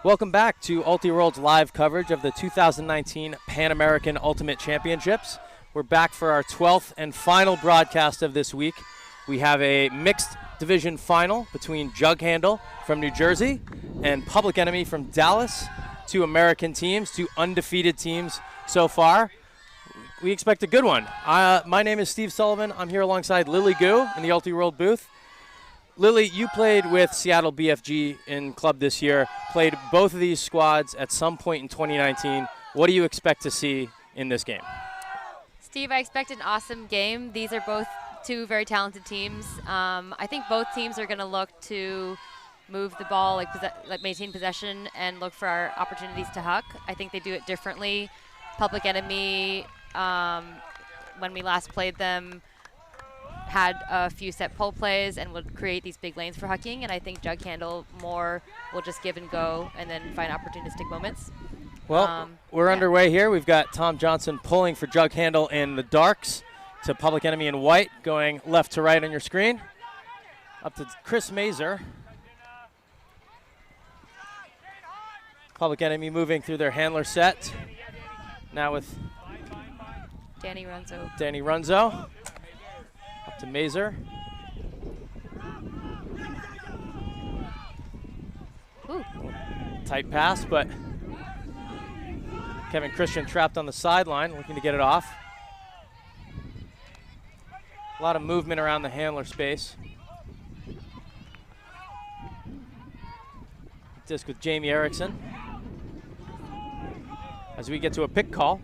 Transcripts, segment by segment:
Welcome back to Ultiworld's live coverage of the 2019 Pan American Ultimate Championships. We're back for our 12th and final broadcast of this week. We have a mixed division final between Jughandle from New Jersey and Public Enemy from Dallas. Two American teams, two undefeated teams so far. We expect a good one. My name is Steve Sullivan. I'm here alongside Lily Gu in the Ultiworld booth. Lily, you played with Seattle BFG in club this year, played both of these squads at some point in 2019. What do you expect to see in this game? Steve, I expect an awesome game. These are both two very talented teams. I think both teams are going to look to move the ball, like maintain possession, and look for our opportunities to huck. I think they do it differently. Public Enemy, when we last played them, had a few set pull plays and would create these big lanes for hucking, and I think Jughandle more will just give and go and then find opportunistic moments. Well, we're underway here. We've got Tom Johnson pulling for Jughandle in the darks to Public Enemy in white, going left to right on your screen. Up to Chris Mazer. Public Enemy moving through their handler set. Now with Danny Runzo. Up to Mazer. Ooh. Tight pass, but Kevin Christian trapped on the sideline, looking to get it off. A lot of movement around the handler space. Disc with Jamie Erickson. As we get to a pick call.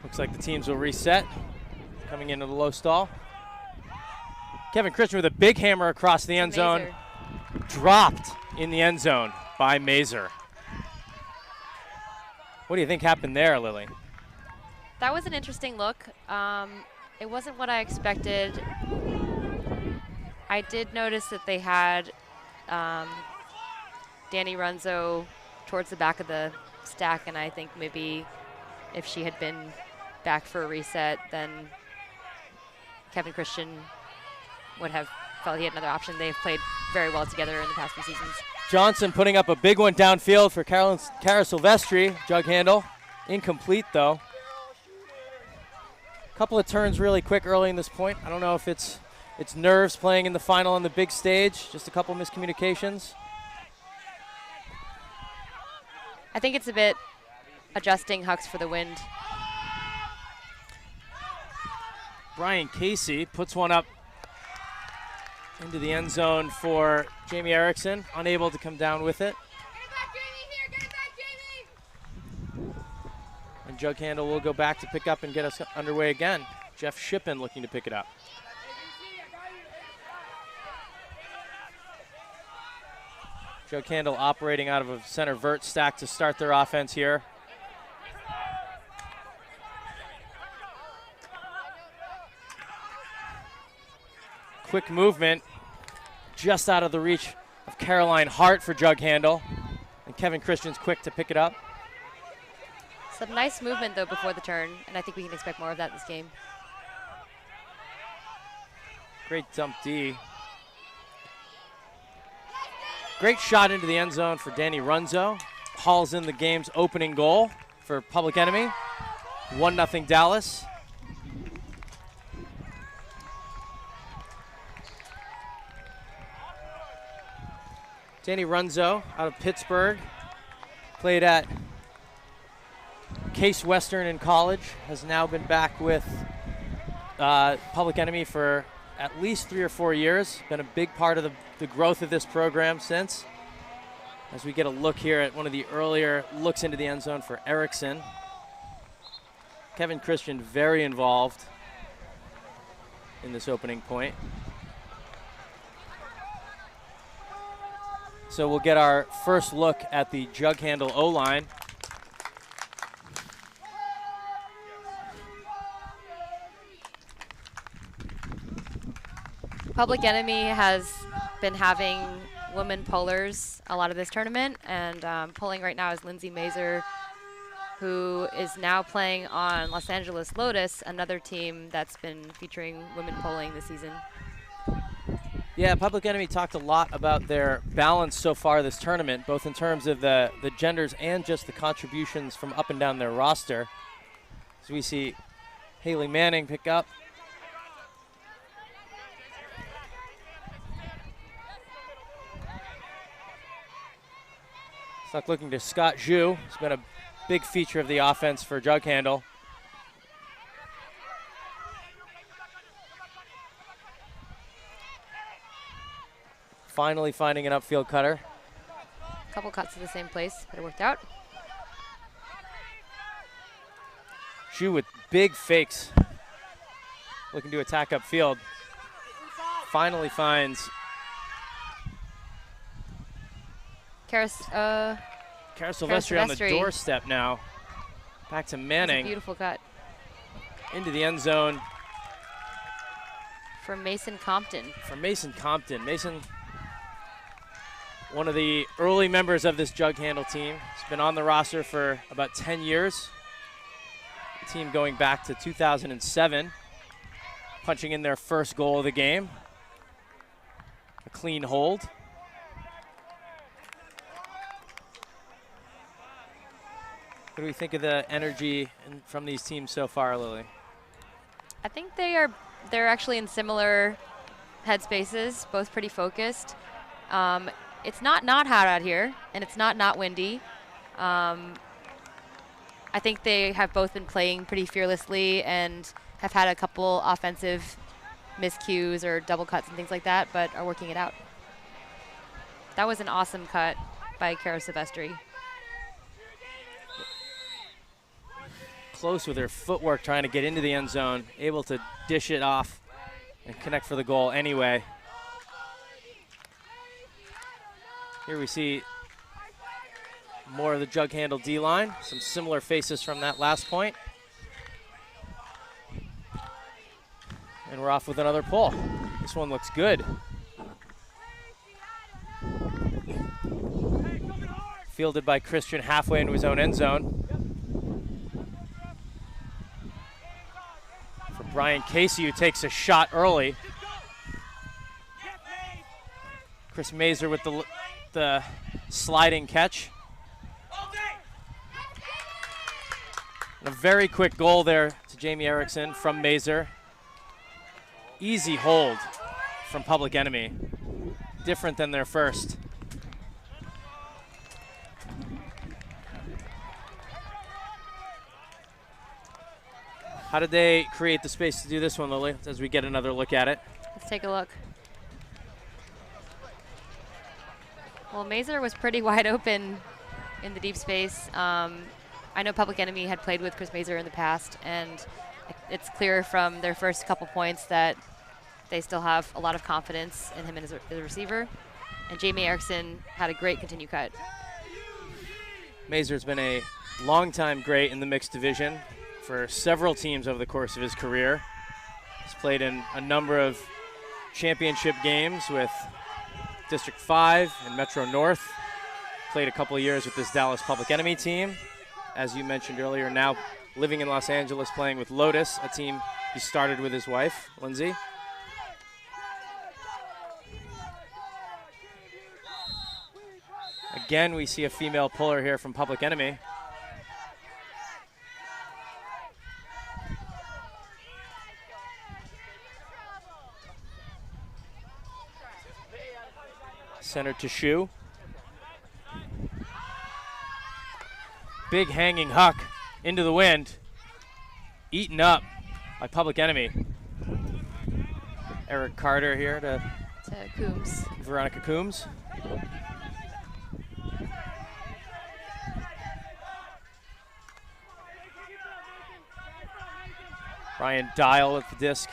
Looks like the teams will reset. Coming into the low stall. Kevin Christian with a big hammer across the end zone. Dropped in the end zone by Mazer. What do you think happened there, Lily? That was an interesting look. It wasn't what I expected. I did notice that they had Danny Runzo towards the back of the stack, and I think maybe if she had been back for a reset, then Kevin Christian would have felt he had another option. They've played very well together in the past few seasons. Johnson putting up a big one downfield for Cara Silvestri. Jughandle. Incomplete, though. Couple of turns really quick early in this point. I don't know if it's nerves playing in the final on the big stage. Just a couple miscommunications. I think it's a bit adjusting hucks for the wind. Brian Casey puts one up into the end zone for Jamie Erickson, unable to come down with it. Get back, Jamie! And Jughandle will go back to pick up and get us underway again. Jeff Shippen looking to pick it up. Jughandle operating out of a center vert stack to start their offense here. Quick movement, just out of the reach of Caroline Hart for Jughandle. And Kevin Christian's quick to pick it up. Some nice movement, though, before the turn, and I think we can expect more of that this game. Great dump D. Great shot into the end zone for Danny Runzo. Hauls in the game's opening goal for Public Enemy. 1-0 Dallas. Danny Runzo out of Pittsburgh. Played at Case Western in college. Has now been back with Public Enemy for at least 3 or 4 years. Been a big part of the growth of this program since. As we get a look here at one of the earlier looks into the end zone for Erickson. Kevin Christian very involved in this opening point. So we'll get our first look at the Jughandle O-line. Public Enemy has been having women pullers a lot of this tournament, and pulling right now is Lindsay Mazer, who is now playing on Los Angeles Lotus, another team that's been featuring women polling this season. Yeah, Public Enemy talked a lot about their balance so far this tournament, both in terms of the genders and just the contributions from up and down their roster. As we see Haley Manning pick up. Stuck looking to Scott Zhu. He's been a big feature of the offense for Jughandle. Finally finding an upfield cutter. A couple cuts to the same place, but it worked out. Zhu with big fakes. Looking to attack upfield. Finally finds Kara Silvestri on the doorstep now. Back to Manning. Beautiful cut. Into the end zone. For Mason Compton. Mason, one of the early members of this Jughandle team. He's been on the roster for about 10 years. The team going back to 2007. Punching in their first goal of the game. A clean hold. What do we think of the energy from these teams so far, Lily? I think they're actually in similar headspaces, both pretty focused. It's not hot out here, and it's not windy. I think they have both been playing pretty fearlessly and have had a couple offensive miscues or double cuts and things like that, but are working it out. That was an awesome cut by Kara Silvestri. Close with her footwork, trying to get into the end zone, able to dish it off and connect for the goal anyway. Here we see more of the Jughandle D-line, some similar faces from that last point. And we're off with another pull. This one looks good. Fielded by Christian halfway into his own end zone. Brian Casey, who takes a shot early. Chris Mazer with the sliding catch. And a very quick goal there to Jamie Erickson from Mazer. Easy hold from Public Enemy. Different than their first. How did they create the space to do this one, Lily, as we get another look at it? Let's take a look. Well, Mazer was pretty wide open in the deep space. I know Public Enemy had played with Chris Mazer in the past, and it's clear from their first couple points that they still have a lot of confidence in him as a receiver. And Jamie Erickson had a great continue cut. Mazer's been a longtime great in the mixed division for several teams over the course of his career. He's played in a number of championship games with District 5 and Metro North. Played a couple of years with this Dallas Public Enemy team. As you mentioned earlier, now living in Los Angeles, playing with Lotus, a team he started with his wife, Lindsay. Again, we see a female puller here from Public Enemy. Center to Shu. Big hanging huck into the wind. Eaten up by Public Enemy. Eric Carter here to Coombs. Veronica Coombs. Ryan Dial with the disc.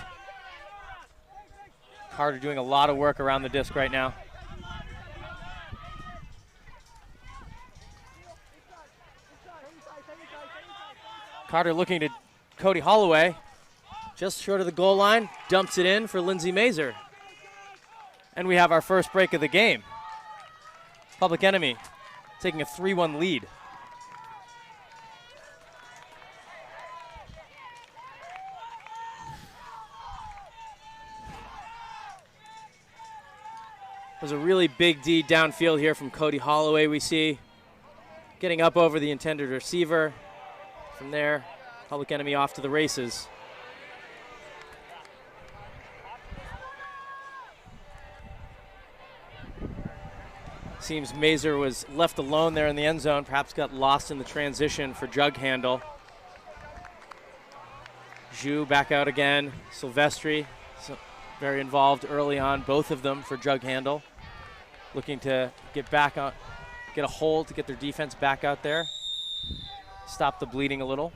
Carter doing a lot of work around the disc right now. Carter looking to Cody Holloway. Just short of the goal line, dumps it in for Lindsay Mazer. And we have our first break of the game. Public Enemy taking a 3-1 lead. There's a really big D downfield here from Cody Holloway, we see. Getting up over the intended receiver. From there, Public Enemy off to the races. Seems Mazer was left alone there in the end zone, perhaps got lost in the transition for Jughandle. Zhu back out again. Silvestri, very involved early on, both of them for Jughandle. Looking to get back on, get a hold to get their defense back out there. Stop the bleeding a little.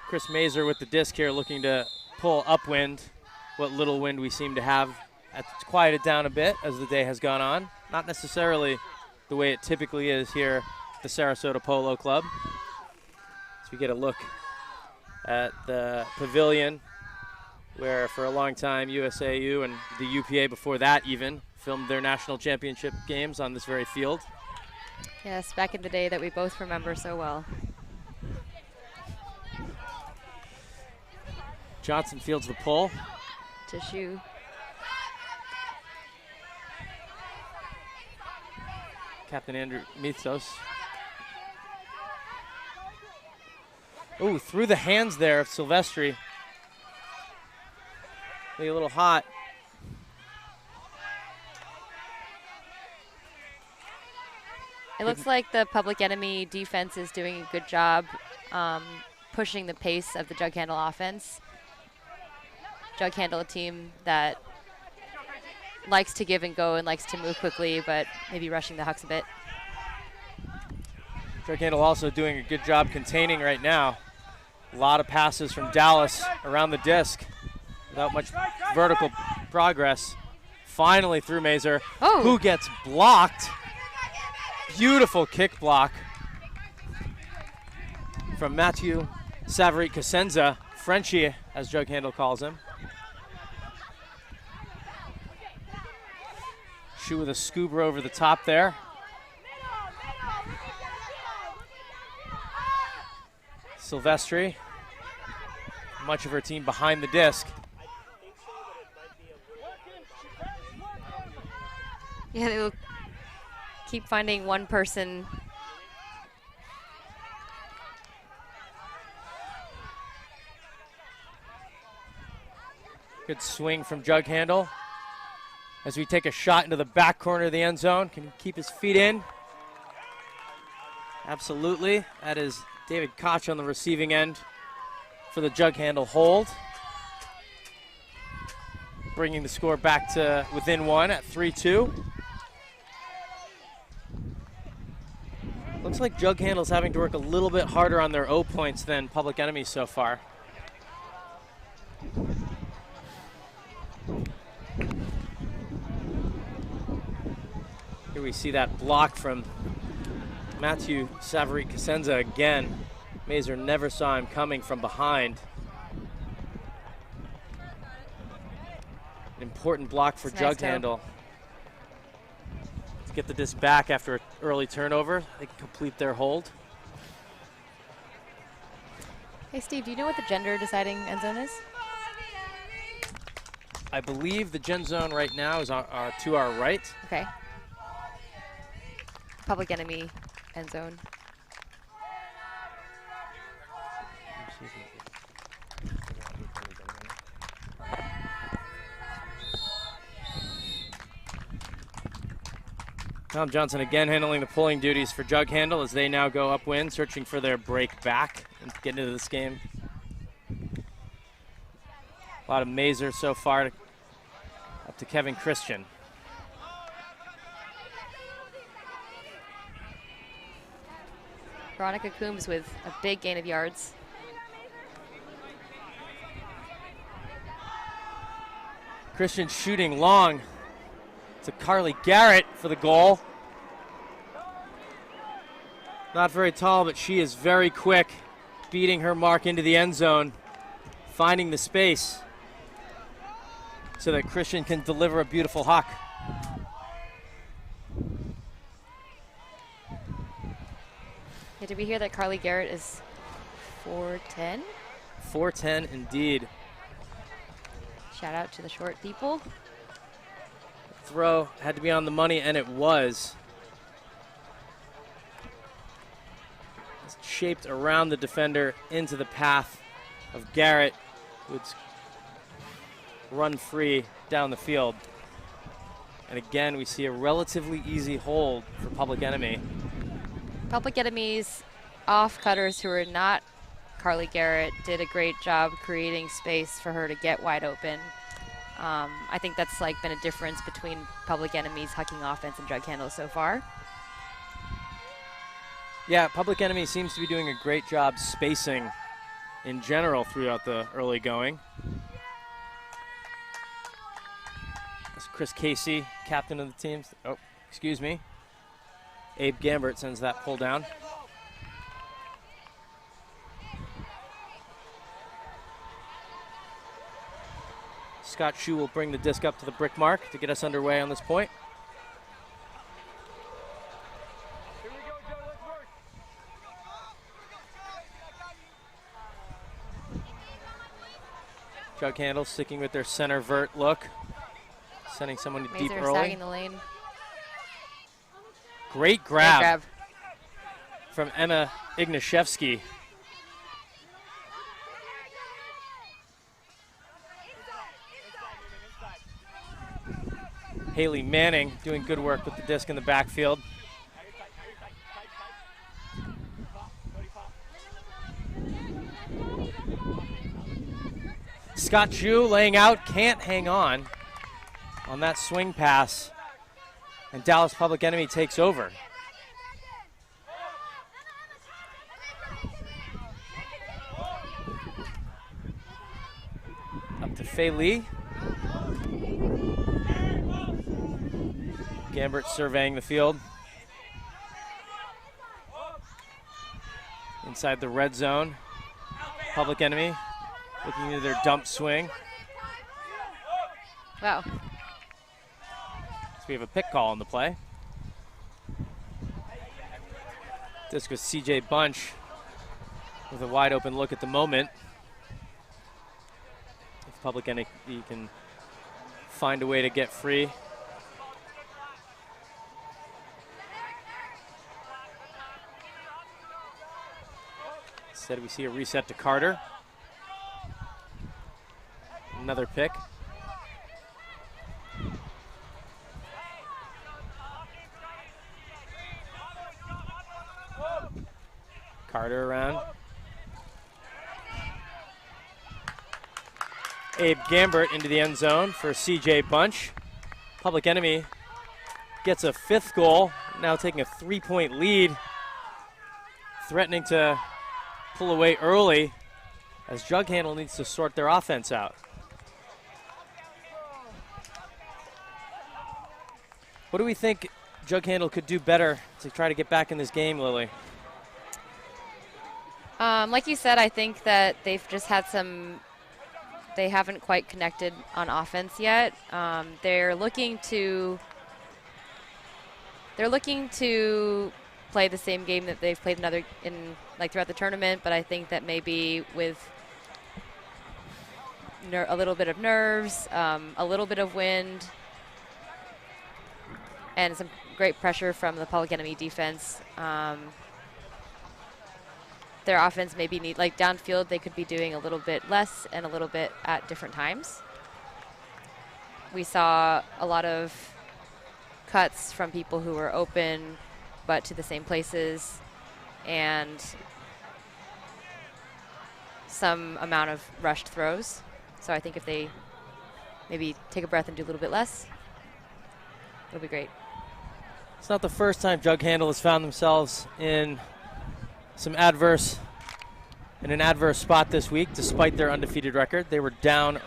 Chris Mazer with the disc here, looking to pull upwind, what little wind we seem to have. It's quieted down a bit as the day has gone on. Not necessarily the way it typically is here at the Sarasota Polo Club. As we get a look at the pavilion, where for a long time USAU and the UPA before that even filmed their national championship games on this very field. Yes, back in the day that we both remember so well. Johnson fields the pull. To Zhu. Captain Andrew Mithos. Ooh, through the hands there of Silvestri. Maybe a little hot. It looks like the Public Enemy defense is doing a good job pushing the pace of the Jughandle offense. Jughandle, a team that likes to give and go and likes to move quickly, but maybe rushing the Hucks a bit. Jughandle also doing a good job containing right now. A lot of passes from Dallas around the disc without much vertical progress. Finally through Mazer, who gets blocked. Beautiful kick block from Mathieu Savary-Cosenza, Frenchie, as Jughandle calls him. Shoe with a scuba over the top there. Silvestri, much of her team behind the disc. Yeah, they will keep finding one person. Good swing from Jughandle. As we take a shot into the back corner of the end zone. Can he keep his feet in? Absolutely. That is David Koch on the receiving end for the Jughandle hold. Bringing the score back to within one at 3-2. Looks like Jughandle's having to work a little bit harder on their O points than Public Enemy so far. Here we see that block from Mathieu Savary-Cosenza again. Mazer never saw him coming from behind. An important block for Jughandle. Let's get the disc back after an early turnover. They can complete their hold. Hey Steve, do you know what the gender deciding end zone is? I believe the gen zone right now is to our right. Okay. Public Enemy end zone. Tom Johnson again handling the pulling duties for Jughandle as they now go upwind, searching for their break back and get into this game. A lot of Mazer so far, up to Kevin Christian. Veronica Coombs with a big gain of yards. Christian shooting long to Carly Garrett for the goal. Not very tall, but she is very quick, beating her mark into the end zone, finding the space so that Christian can deliver a beautiful huck. Yeah, did we hear that Carly Garrett is 4'10"? 4'10" indeed. Shout out to the short people. Throw had to be on the money, and it was. It's shaped around the defender into the path of Garrett, who would run free down the field. And again, we see a relatively easy hold for Public Enemy. Public Enemy's off-cutters who are not Carly Garrett did a great job creating space for her to get wide open. I think that's like been a difference between Public Enemy's hucking offense and Jughandle so far. Yeah, Public Enemy seems to be doing a great job spacing in general throughout the early going. That's Chris Casey, captain of the team. Oh, excuse me. Abe Gambert sends that pull down. Scott Shue will bring the disc up to the brick mark to get us underway on this point. Here we go, Joe. Let's work. Jughandle sticking with their center vert look, sending someone deep Mazer early. sagging the lane. Great grab from Emma Ignashevsky. Haley Manning doing good work with the disc in the backfield. Scott Shue laying out, can't hang on that swing pass, and Dallas Public Enemy takes over. Up to Fei Lee. Gambert surveying the field. Inside the red zone. Public Enemy looking into their dump swing. Wow. So we have a pick call on the play. This was CJ Bunch with a wide open look at the moment. If Public Enemy can find a way to get free. Instead, we see a reset to Carter. Another pick. Carter around. Abe Gambert into the end zone for CJ Bunch. Public Enemy gets a 5th goal, now taking a 3-point lead, threatening to pull away early as Jughandle needs to sort their offense out. What do we think Jughandle could do better to try to get back in this game, Lily? Like you said, I think that they've just had they haven't quite connected on offense yet. They're looking to play the same game that they've played throughout the tournament, but I think that maybe with a little bit of nerves, a little bit of wind, and some great pressure from the Public Enemy defense, their offense maybe downfield they could be doing a little bit less and a little bit at different times. We saw a lot of cuts from people who were open but to the same places, and some amount of rushed throws. So I think if they maybe take a breath and do a little bit less, it'll be great. It's not the first time Jughandle has found themselves in an adverse spot this week, despite their undefeated record. They were down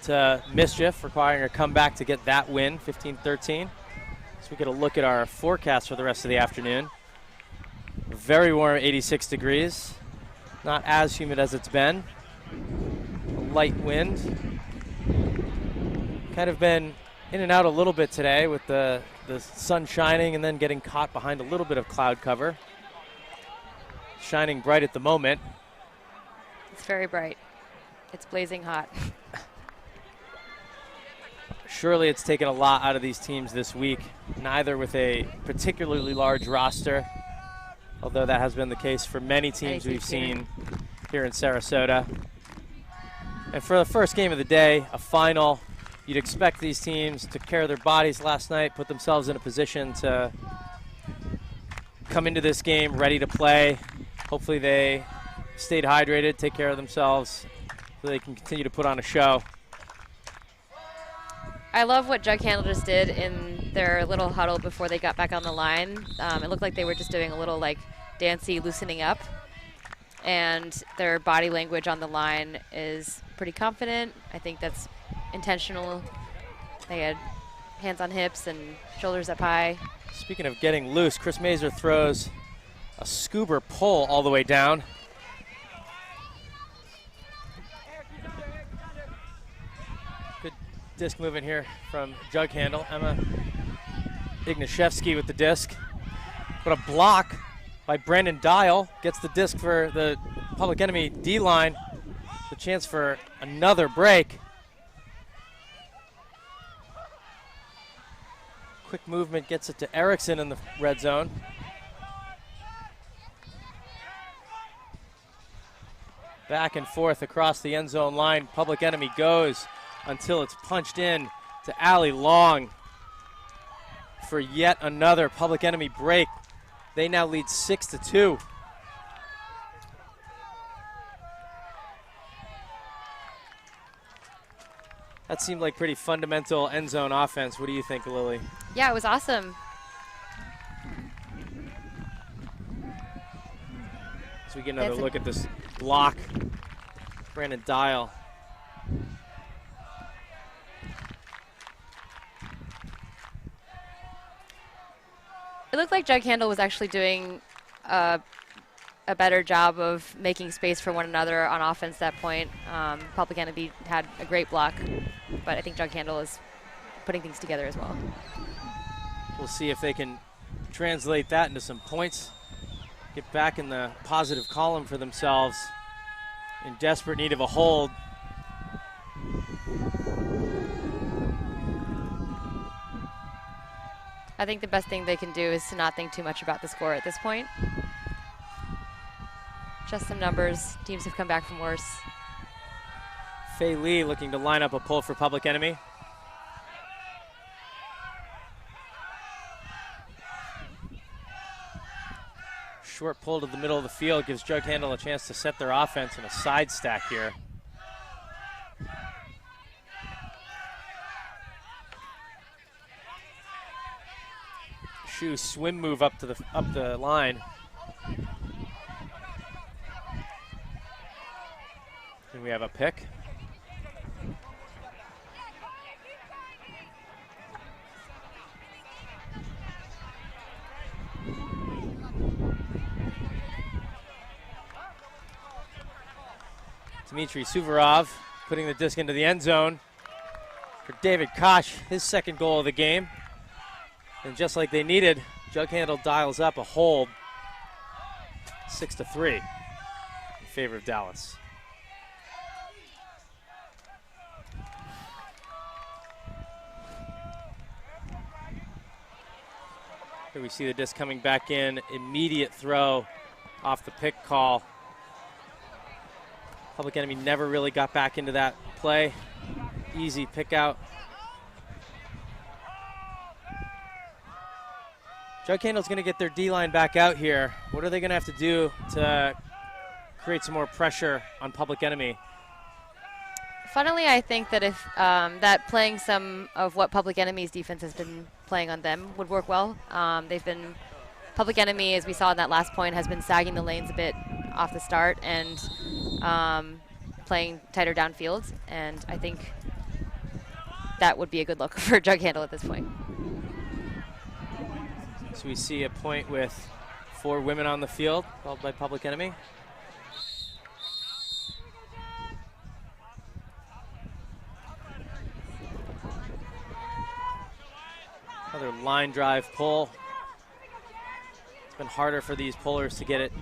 to Mischief, requiring a comeback to get that win, 15-13. So we get a look at our forecast for the rest of the afternoon. Very warm, 86 degrees. Not as humid as it's been. A light wind. Kind of been in and out a little bit today with the sun shining and then getting caught behind a little bit of cloud cover. shining bright at the moment. It's very bright. It's blazing hot. Surely it's taken a lot out of these teams this week, neither with a particularly large roster, although that has been the case for many teams we've seen here in Sarasota. And for the first game of the day, a final, you'd expect these teams to care their bodies last night, put themselves in a position to come into this game ready to play. Hopefully they stayed hydrated, take care of themselves, so they can continue to put on a show. I love what Jughandle just did in their little huddle before they got back on the line. It looked like they were just doing a little like dancey loosening up, and their body language on the line is pretty confident. I think that's intentional. They had hands on hips and shoulders up high. Speaking of getting loose, Chris Mazer throws a scuba pull all the way down. Good disc movement here from Jughandle. Emma Ignashevsky with the disc. But a block by Brandon Dial gets the disc for the Public Enemy D-line. The chance for another break. Quick movement gets it to Erickson in the red zone. Back and forth across the end zone line. Public Enemy goes until it's punched in to Allie Long for yet another Public Enemy break. They now lead 6-2. That seemed like pretty fundamental end zone offense. What do you think, Lily? Yeah, it was awesome. So we get another look at this block. Brandon Dial. It looked like Jughandle was actually doing a better job of making space for one another on offense at that point. Public Enemy had a great block, but I think Jughandle is putting things together as well. We'll see if they can translate that into some points. Get back in the positive column for themselves. In desperate need of a hold. I think the best thing they can do is to not think too much about the score at this point. Just some numbers. Teams have come back from worse. Fei Lee looking to line up a pull for Public Enemy. Short pull to the middle of the field gives Jughandle a chance to set their offense in a side stack here. Shoe swim move up the line. And we have a pick. Dmitry Suvorov putting the disc into the end zone for David Koch, his second goal of the game. And just like they needed, Jughandle dials up a hold, 6-3 in favor of Dallas. Here we see the disc coming back in, immediate throw off the pick call. Public Enemy never really got back into that play. Easy pick out. Jughandle's going to get their D-line back out here. What are they going to have to do to create some more pressure on Public Enemy? Funnily, I think that if that playing some of what Public Enemy's defense has been playing on them would work well. Public Enemy, as we saw in that last point, has been sagging the lanes a bit off the start and playing tighter downfield, and I think that would be a good look for Jughandle at this point. So we see a point with 4 women on the field, called by Public Enemy. Another line drive pull. It's been harder for these pullers to get it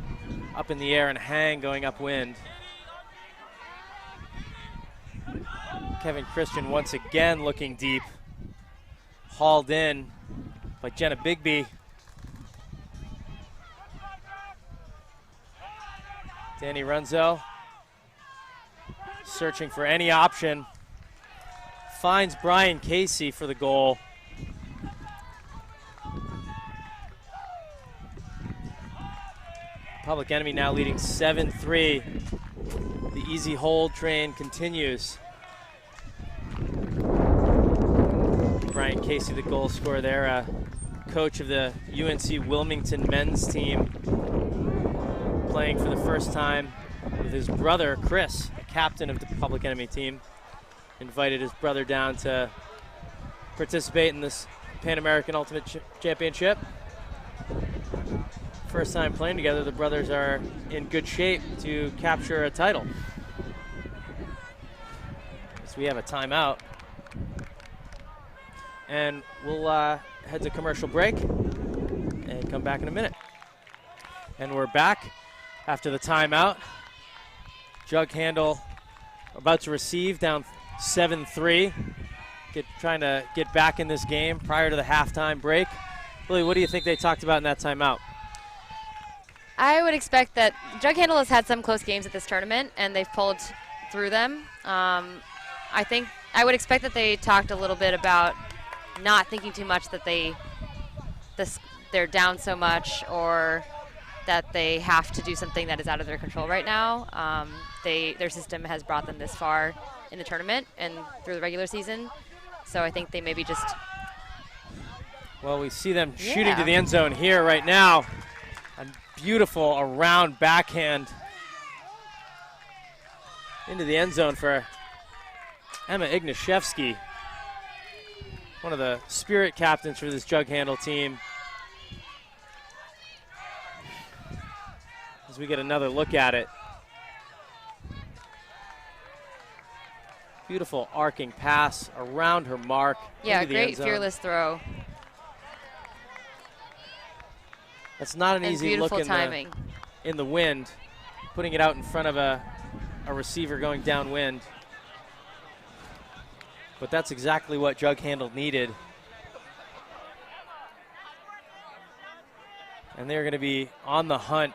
up in the air and hang going upwind. Kevin Christian once again looking deep. Hauled in by Jenna Bigby. Danny Runzo searching for any option. Finds Brian Casey for the goal. Public Enemy now leading 7-3. The easy hold train continues. Brian Casey, the goal scorer there, coach of the UNC Wilmington men's team, playing for the first time with his brother, Chris, a captain of the Public Enemy team. Invited his brother down to participate in this Pan American Ultimate Championship. First time playing together, the brothers are in good shape to capture a title. So we have a timeout. And we'll head to commercial break and come back in a minute. And we're back after the timeout. Jughandle about to receive, down 7-3. Trying to get back in this game prior to the halftime break. Lily, what do you think they talked about in that timeout? I would expect that Jughandle has had some close games at this tournament, and they've pulled through them. I would expect that they talked a little bit about not thinking too much that they're down so much, or that they have to do something that is out of their control right now. Their system has brought them this far in the tournament and through the regular season, so I think they maybe just... Well, we see them shooting to the end zone here right now. A beautiful around backhand into the end zone for Emma Ignashevsky, one of the spirit captains for this Jughandle team. As we get another look at it. Beautiful arcing pass around her mark. Yeah, great fearless throw. That's not an and easy look in the wind, putting it out in front of a receiver going downwind. But that's exactly what Jughandle needed. And they're going to be on the hunt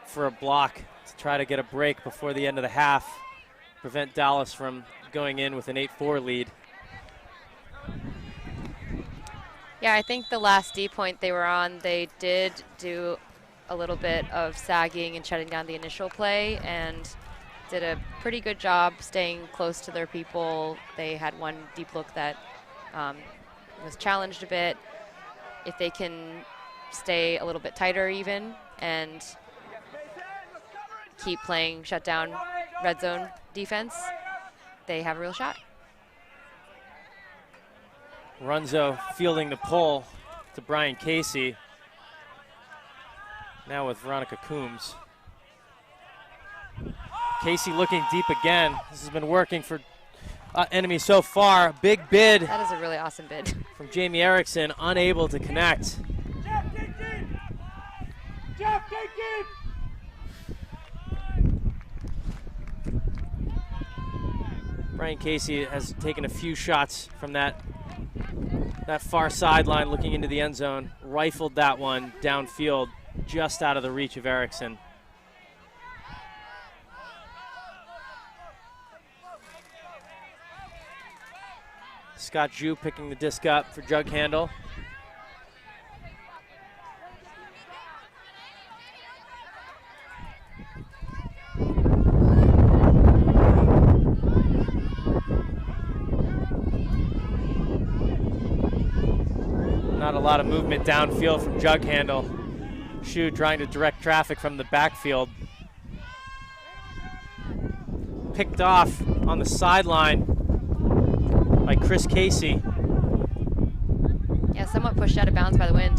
for a block to try to get a break before the end of the half, prevent Dallas from going in with an 8-4 lead. Yeah, I think the last D point they were on, they did do a little bit of sagging and shutting down the initial play, and did a pretty good job staying close to their people. They had one deep look that was challenged a bit. If they can stay a little bit tighter even and keep playing shutdown red zone defense, they have a real shot. Runzo fielding the pull to Brian Casey. Now with Veronica Coombs. Casey looking deep again. This has been working for Enemy so far. Big bid. That is a really awesome bid. From Jamie Erickson, unable to connect. Jeff, take it! Brian Casey has taken a few shots from that far sideline looking into the end zone. Rifled that one downfield, just out of the reach of Erickson. Scott Ju picking the disc up for Jughandle. Not a lot of movement downfield from Jughandle. Shu trying to direct traffic from the backfield. Picked off on the sideline by Chris Casey. Yeah, somewhat pushed out of bounds by the wind.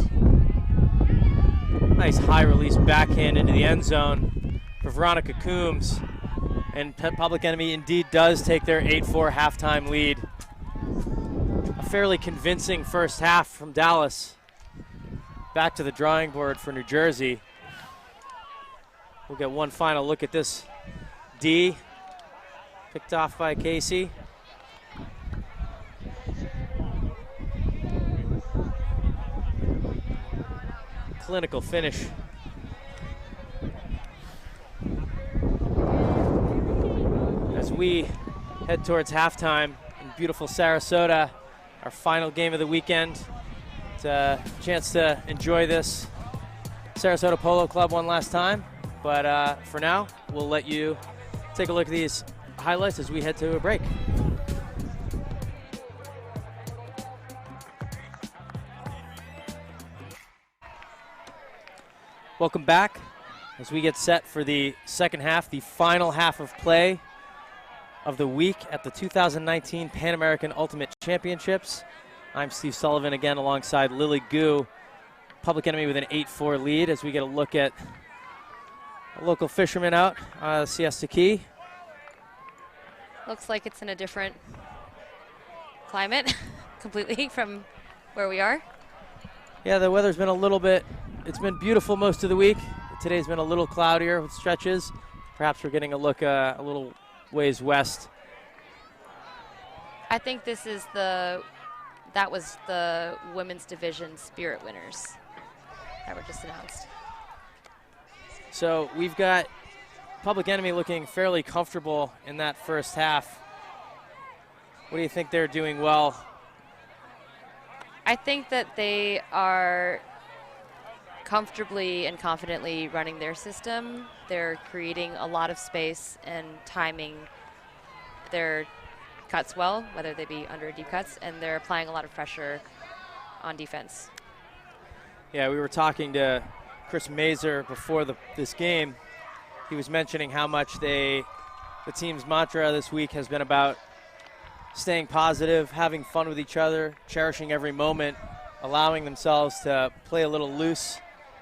Nice high release backhand into the end zone for Veronica Coombs. And Public Enemy indeed does take their 8-4 halftime lead. A fairly convincing first half from Dallas. Back to the drawing board for New Jersey. We'll get one final look at this D, picked off by Casey. Clinical finish. As we head towards halftime in beautiful Sarasota, our final game of the weekend. It's a chance to enjoy this Sarasota Polo Club one last time. But for now, we'll let you take a look at these highlights as we head to a break. Welcome back as we get set for the second half, the final half of play of the week at the 2019 Pan American Ultimate Championships. I'm Steve Sullivan again alongside Lily Gu. Public Enemy with an 8-4 lead as we get a look at a local fisherman out Siesta Key. Looks like it's in a different climate completely from where we are. Yeah, the weather's been a little bit, it's been beautiful most of the week. Today's been a little cloudier with stretches. Perhaps we're getting a look a little ways west. I think that was the women's division Spirit winners that were just announced. So we've got Public Enemy looking fairly comfortable in that first half. What do you think they're doing well? I think that they are comfortably and confidently running their system. They're creating a lot of space and timing their cuts well, whether they be under or deep cuts, and they're applying a lot of pressure on defense. Yeah, we were talking to Chris Mazer before this game. He was mentioning how much the team's mantra this week has been about staying positive, having fun with each other, cherishing every moment, allowing themselves to play a little loose,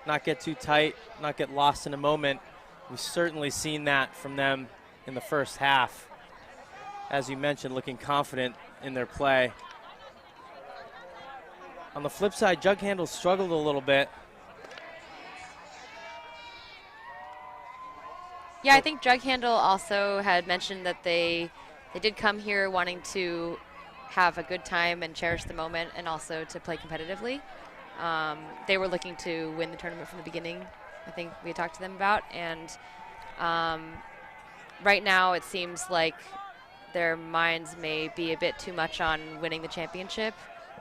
not get too tight, not get lost in a moment. We've certainly seen that from them in the first half. As you mentioned, looking confident in their play. On the flip side, Jughandle struggled a little bit. Yeah, I think Jughandle also had mentioned that they did come here wanting to have a good time and cherish the moment and also to play competitively. They were looking to win the tournament from the beginning, I think we had talked to them about. And right now it seems like their minds may be a bit too much on winning the championship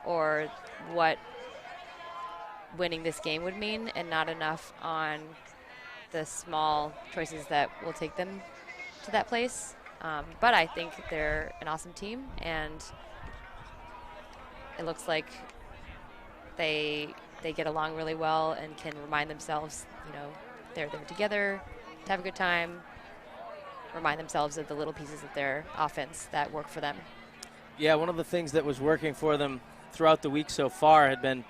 or what winning this game would mean, and not enough on the small choices that will take them to that place. But I think they're an awesome team, and it looks like they get along really well and can remind themselves, they're there together to have a good time, remind themselves of the little pieces of their offense that work for them. Yeah, one of the things that was working for them throughout the week so far had been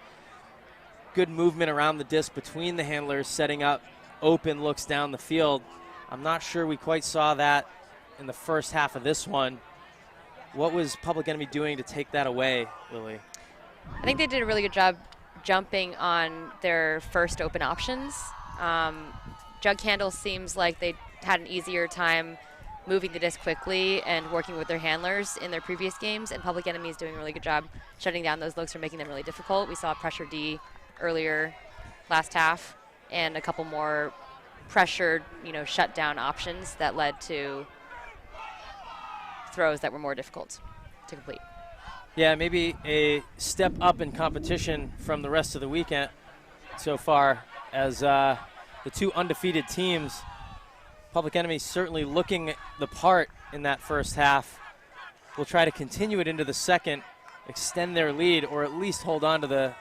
good movement around the disc between the handlers, setting up open looks down the field. I'm not sure we quite saw that in the first half of this one. What was Public Enemy doing to take that away, Lily? I think they did a really good job jumping on their first open options. Jughandle seems like they had an easier time moving the disc quickly and working with their handlers in their previous games, and Public Enemy is doing a really good job shutting down those looks or making them really difficult. We saw pressure D earlier last half and a couple more pressured, shut down options that led to throws that were more difficult to complete. Yeah, maybe a step up in competition from the rest of the weekend so far, as the two undefeated teams. Public Enemy certainly looking the part in that first half. Will try to continue it into the second, extend their lead, or at least hold on to the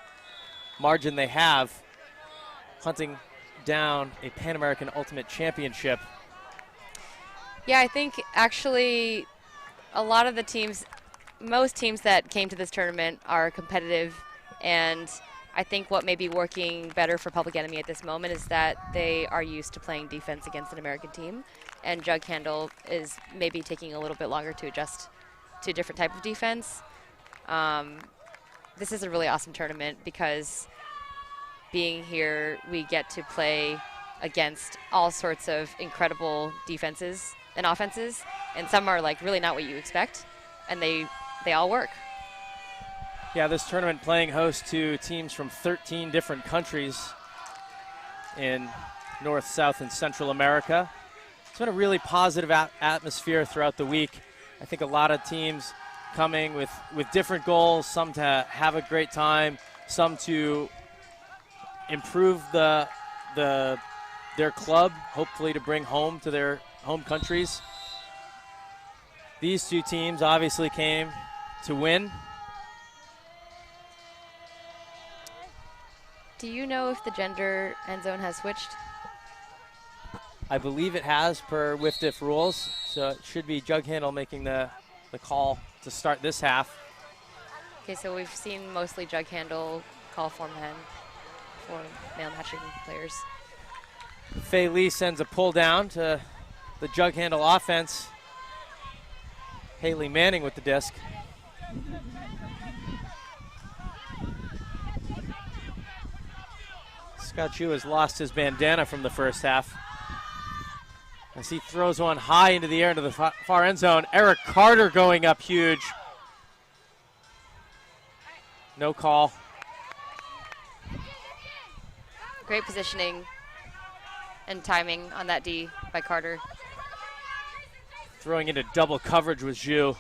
margin they have, hunting down a Pan American Ultimate Championship. Yeah, I think actually a lot of the teams, most teams that came to this tournament are competitive, and I think what may be working better for Public Enemy at this moment is that they are used to playing defense against an American team, and Jughandle is maybe taking a little bit longer to adjust to a different type of defense. This is a really awesome tournament because being here, we get to play against all sorts of incredible defenses and offenses, and some are like really not what you expect, and they all work. Yeah, this tournament playing host to teams from 13 different countries in North, South, and Central America. It's been a really positive atmosphere throughout the week. I think a lot of teams coming with different goals, some to have a great time, some to improve their club, hopefully to bring home to their home countries. These two teams obviously came to win. Do you know if the gender end zone has switched? I believe it has per WIFDIF rules, so it should be Jughandle making the call to start this half. Okay, so we've seen mostly Jughandle call for men, for male matching players. Fei Lee sends a pull down to the Jughandle offense. Haley Manning with the disc. Scott Chu has lost his bandana from the first half as he throws one high into the air into the far end zone. Eric Carter going up huge. No call. Great positioning and timing on that D by Carter. Throwing into double coverage with Zhu.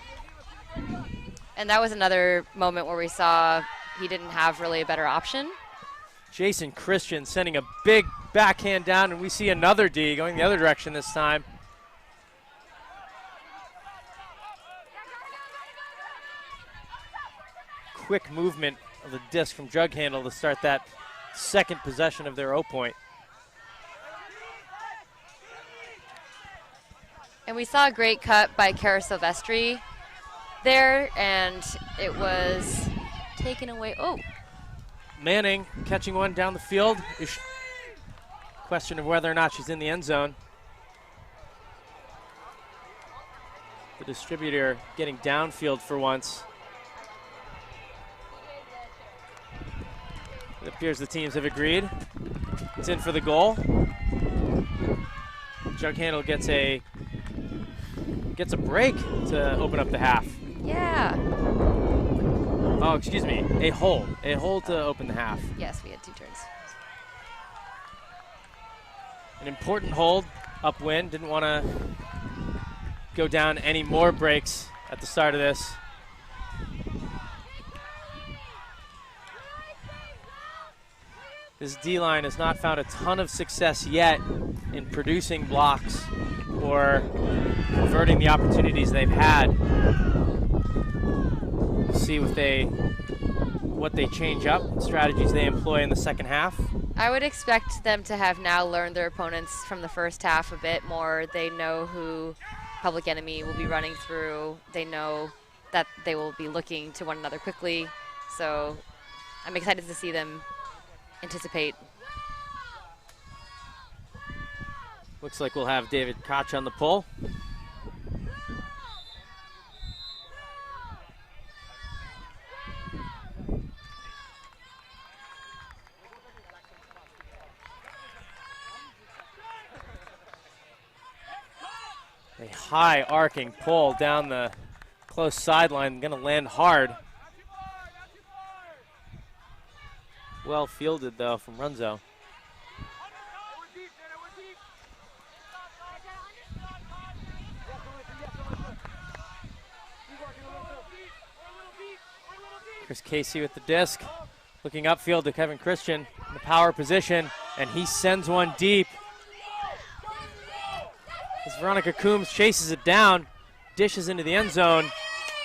And that was another moment where we saw he didn't have really a better option. Jason Christian sending a big backhand down, and we see another D going the other direction this time. Quick movement of the disc from Jughandle to start that second possession of their O point. And we saw a great cut by Cara Silvestri there, and it was taken away. Oh, Manning catching one down the field. Question of whether or not she's in the end zone. The distributor getting downfield for once. It appears the teams have agreed. It's in for the goal. Jughandle gets a break to open up the half. yeah. Oh, excuse me, a hold to open the half. Yes, we had two turns. An important hold, upwind. Didn't want to go down any more breaks at the start of this. This D-line has not found a ton of success yet in producing blocks or converting the opportunities they've had. We'll see what they change up, strategies they employ in the second half. I would expect them to have now learned their opponents from the first half a bit more. They know who Public Enemy will be running through. They know that they will be looking to one another quickly. So I'm excited to see them anticipate. Looks like we'll have David Koch on the pull. A high arcing pull down the close sideline, gonna land hard. Well fielded though from Runzo. Chris Casey with the disc, looking upfield to Kevin Christian in the power position, and he sends one deep. As Veronica Coombs chases it down, dishes into the end zone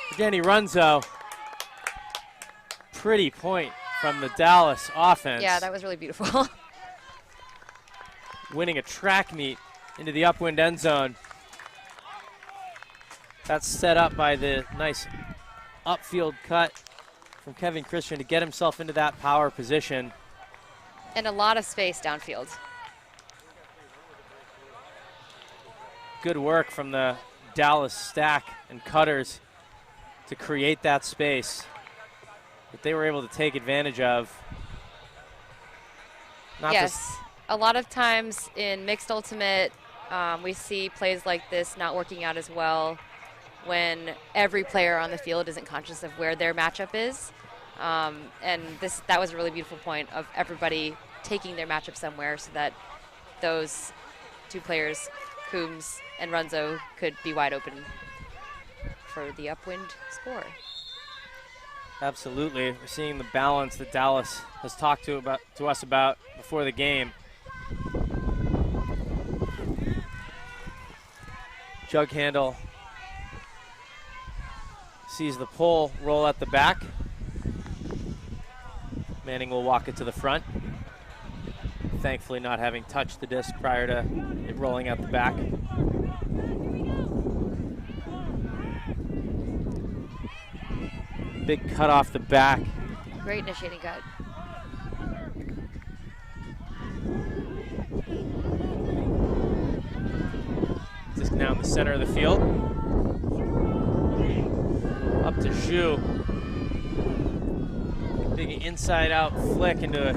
for Danny Runzo. Pretty point from the Dallas offense. Yeah, that was really beautiful. Winning a track meet into the upwind end zone. That's set up by the nice upfield cut from Kevin Christian to get himself into that power position. And a lot of space downfield. Good work from the Dallas stack and cutters to create that space that they were able to take advantage of. Yes, a lot of times in mixed ultimate, we see plays like this not working out as well when every player on the field isn't conscious of where their matchup is. And that was a really beautiful point of everybody taking their matchup somewhere so that those two players, Coombs and Runzo, could be wide open for the upwind score. Absolutely. We're seeing the balance that Dallas has talked to us about before the game. Jughandle sees the pull roll at the back. Manning will walk it to the front. Thankfully not having touched the disc prior to it rolling out the back. Big cut off the back. Great initiating cut. Disc now in the center of the field. Up to Zhu. Big inside out flick into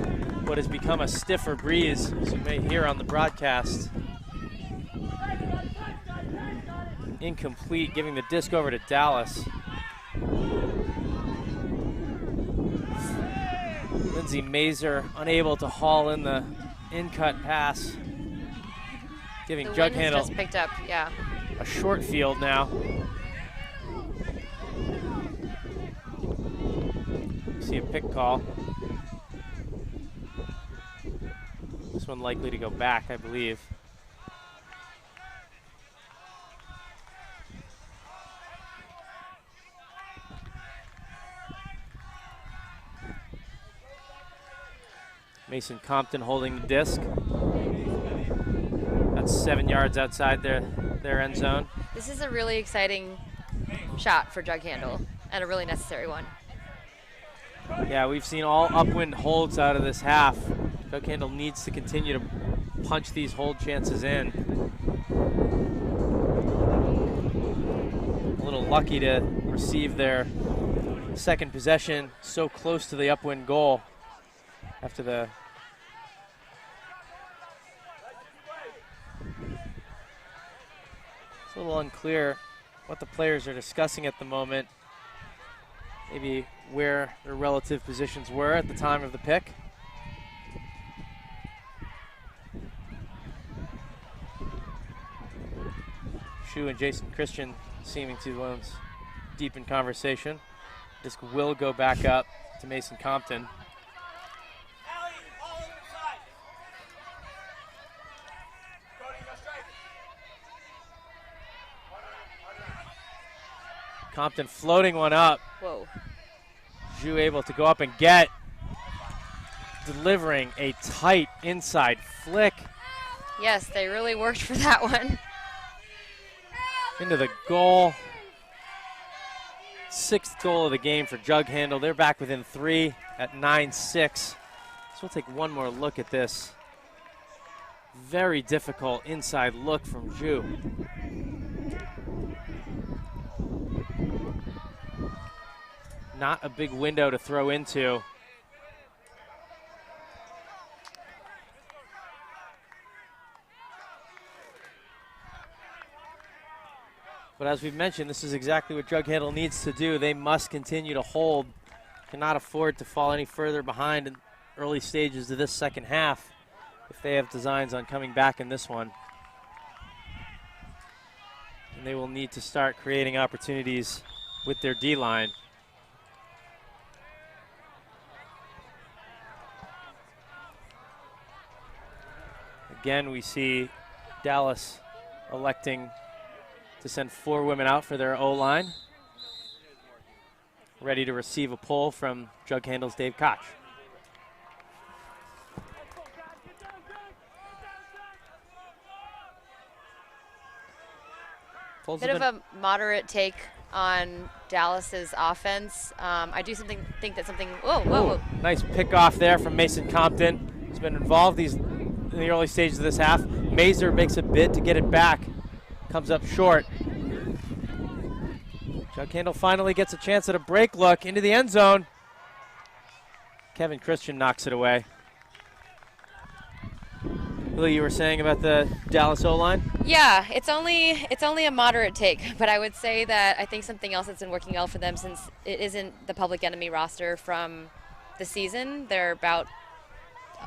what has become a stiffer breeze, as you may hear on the broadcast. Incomplete, giving the disc over to Dallas. Lindsay Mazer unable to haul in the in-cut pass, giving Jughandle just picked up, yeah. a short field now. See a pick call. This one likely to go back, I believe. Mason Compton holding the disc. That's 7 yards outside their end zone. This is a really exciting shot for Jughandle and a really necessary one. Yeah, we've seen all upwind holds out of this half. Jughandle needs to continue to punch these hold chances in. A little lucky to receive their second possession so close to the upwind goal after the it's a little unclear what the players are discussing at the moment. Maybe where their relative positions were at the time of the pick. Shu and Jason Christian seeming to be ones deep in conversation. Disc will go back up to Mason Compton. Compton floating one up. Whoa. Zhu able to go up and get. Delivering a tight inside flick. Yes, they really worked for that one. Into the goal. Sixth goal of the game for Jughandle. They're back within 3 at 9-6. So we'll take one more look at this. Very difficult inside look from Zhu. Not a big window to throw into. But as we've mentioned, this is exactly what Jughandle needs to do. They must continue to hold. Cannot afford to fall any further behind in early stages of this second half if they have designs on coming back in this one. And they will need to start creating opportunities with their D-line. Again, we see Dallas electing to send 4 women out for their O-line. Ready to receive a pull from Jughandle's Dave Koch. Bit of a moderate take on Dallas's offense. I do think that something. Whoa. Nice pick off there from Mason Compton. He's been involved in the early stages of this half. Mazer makes a bid to get it back. Comes up short. Jughandle finally gets a chance at a break look into the end zone. Kevin Christian knocks it away. Lily, you were saying about the Dallas O-line? Yeah, it's only a moderate take, but I would say that I think something else that's been working well for them, since it isn't the Public Enemy roster from the season. They're about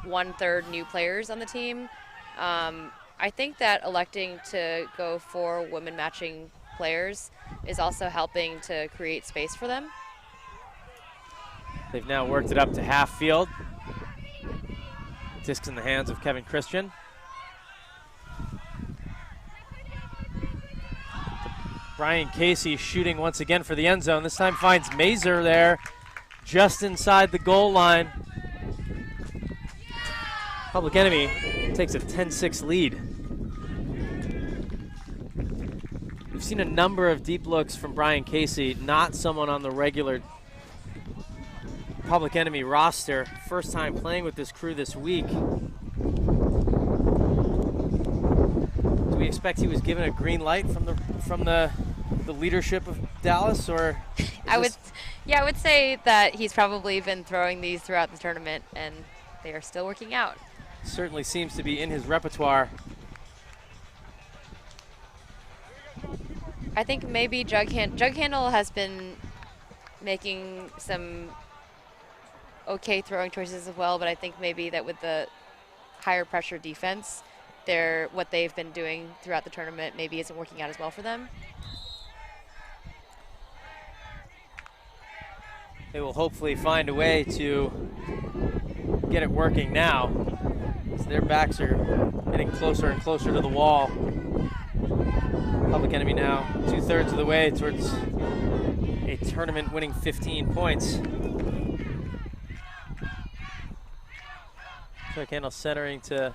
1/3 new players on the team. I think that electing to go for women matching players is also helping to create space for them. They've now worked it up to half field. Discs in the hands of Kevin Christian. Brian Casey shooting once again for the end zone. This time finds Mazer there just inside the goal line. Public Enemy takes a 10-6 lead. We've seen a number of deep looks from Brian Casey, not someone on the regular Public Enemy roster. First time playing with this crew this week. Do we expect he was given a green light from the leadership of Dallas, or? I would say that he's probably been throwing these throughout the tournament, and they are still working out. Certainly seems to be in his repertoire. I think maybe Jughandle has been making some okay throwing choices as well, but I think maybe that with the higher pressure defense, what they've been doing throughout the tournament maybe isn't working out as well for them. They will hopefully find a way to get it working now, as their backs are getting closer and closer to the wall. Public Enemy now 2/3 of the way towards a tournament-winning 15 points. Jughandle centering to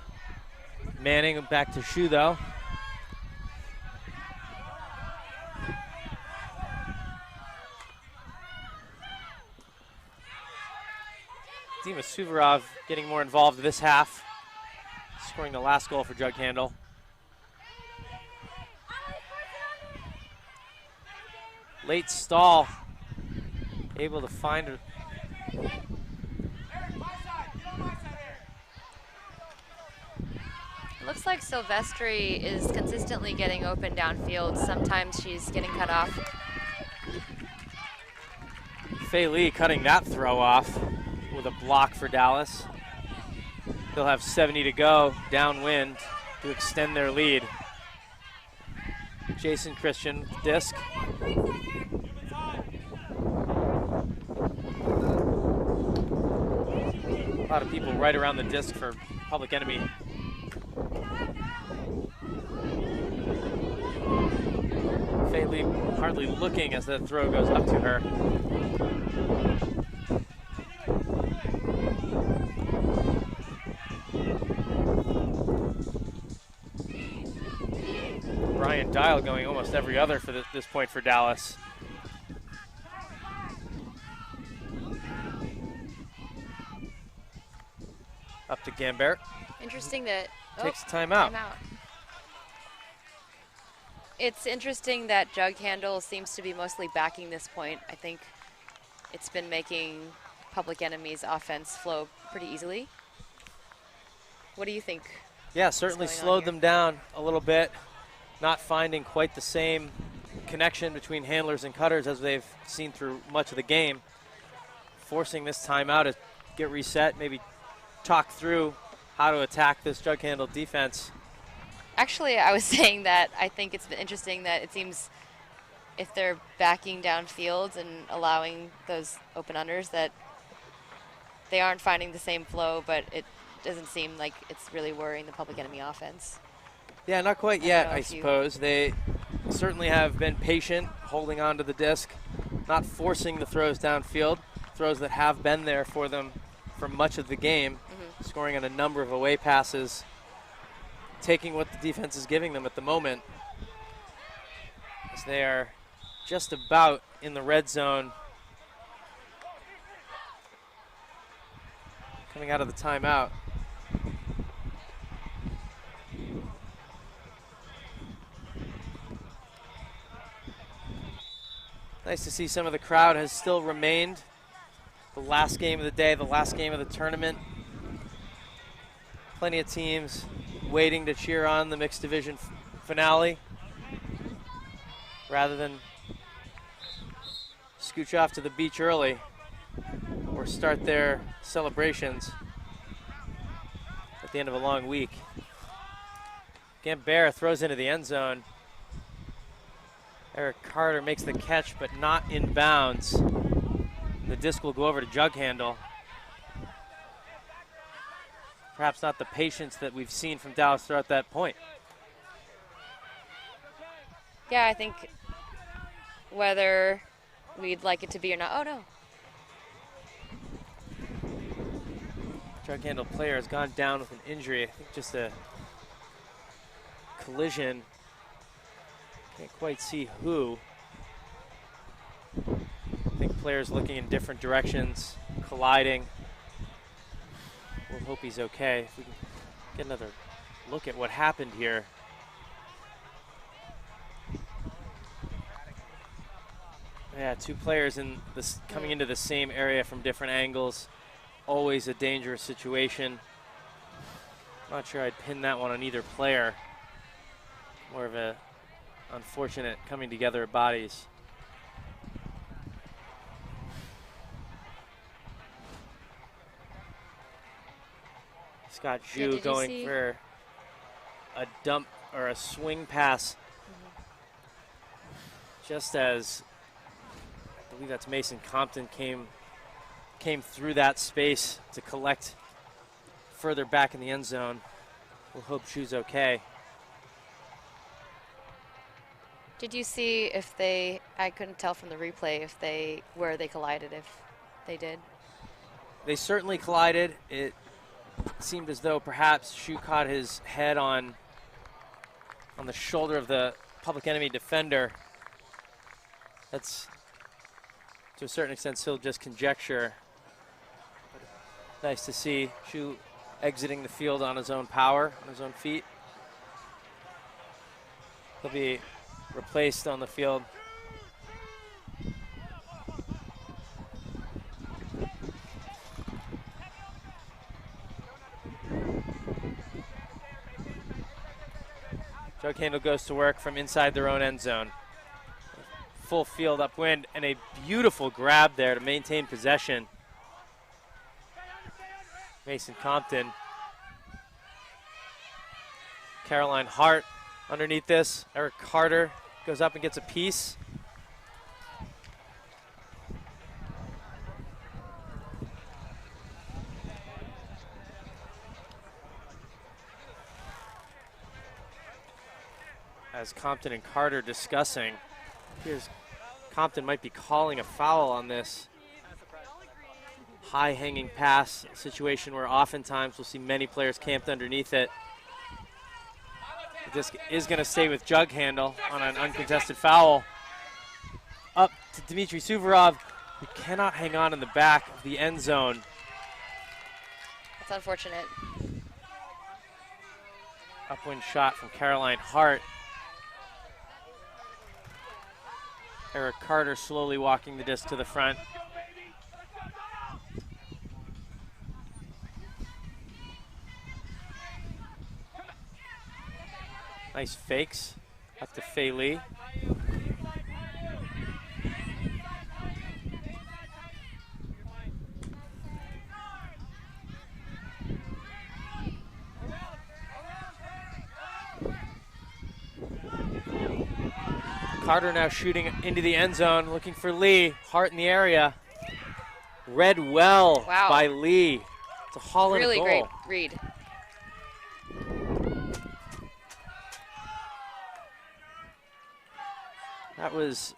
Manning, back to Shu though. Dima Suvorov getting more involved this half, scoring the last goal for Jughandle. Late stall, able to find her. It looks like Silvestri is consistently getting open downfield. Sometimes she's getting cut off. Fei Lee cutting that throw off with a block for Dallas. They'll have 70 to go downwind to extend their lead. Jason Christian, disc. A lot of people right around the disc for Public Enemy. Fei Lee hardly looking as that throw goes up to her. Brian Dial going almost every other for this point for Dallas. Up to Gambert. Interesting that Takes timeout. It's interesting that Jughandle seems to be mostly backing this point. I think it's been making Public Enemy's offense flow pretty easily. What do you think? Yeah, certainly slowed them down a little bit. Not finding quite the same connection between handlers and cutters as they've seen through much of the game. Forcing this timeout to get reset, maybe talk through how to attack this Jughandle defense. Actually, I was saying that I think it's been interesting that it seems if they're backing downfield and allowing those open unders that they aren't finding the same flow, but it doesn't seem like it's really worrying the Public Enemy offense. Yeah, not quite yet, I suppose. They certainly have been patient, holding on to the disc, not forcing the throws downfield, throws that have been there for them for much of the game, scoring on a number of away passes, taking what the defense is giving them at the moment, as they are just about in the red zone. Coming out of the timeout. Nice to see some of the crowd has still remained. The last game of the day, the last game of the tournament. Plenty of teams waiting to cheer on the mixed division finale rather than scooch off to the beach early or start their celebrations at the end of a long week. Gambert throws into the end zone. Eric Carter makes the catch, but not in bounds. The disc will go over to Jughandle. Perhaps not the patience that we've seen from Dallas throughout that point. Yeah, I think whether we'd like it to be or not. Oh, no. Jughandle player has gone down with an injury. I think just a collision. Can't quite see who. I think players looking in different directions, colliding. We'll hope he's okay. If we can get another look at what happened here. Yeah, two players in this coming into the same area from different angles. Always a dangerous situation. Not sure I'd pin that one on either player. More of a unfortunate coming together of bodies. Scott Zhu going for a dump or a swing pass. Just as I believe that's Mason Compton came through that space to collect further back in the end zone. We'll hope Zhu's okay. Did you see if I couldn't tell from the replay where they collided, if they did? They certainly collided. It seemed as though perhaps Zhu caught his head on the shoulder of the Public Enemy defender. That's, to a certain extent, still just conjecture. Nice to see Zhu exiting the field on his own power, on his own feet. He'll be replaced on the field. Jughandle goes to work from inside their own end zone. Full field upwind and a beautiful grab there to maintain possession. Mason Compton. Caroline Hart underneath this. Eric Carter goes up and gets a piece. As Compton and Carter discussing, here's Compton might be calling a foul on this high hanging pass situation where oftentimes we'll see many players camped underneath it. The disc is going to stay with Jughandle on an uncontested foul. Up to Dmitry Suvorov, who cannot hang on in the back of the end zone. That's unfortunate. Upwind shot from Caroline Hart. Eric Carter slowly walking the disc to the front. Nice fakes up to Fei Li. Carter now shooting into the end zone, looking for Lee. Hart in the area. Read well by Lee. It's a haul in a goal. Really great read. That was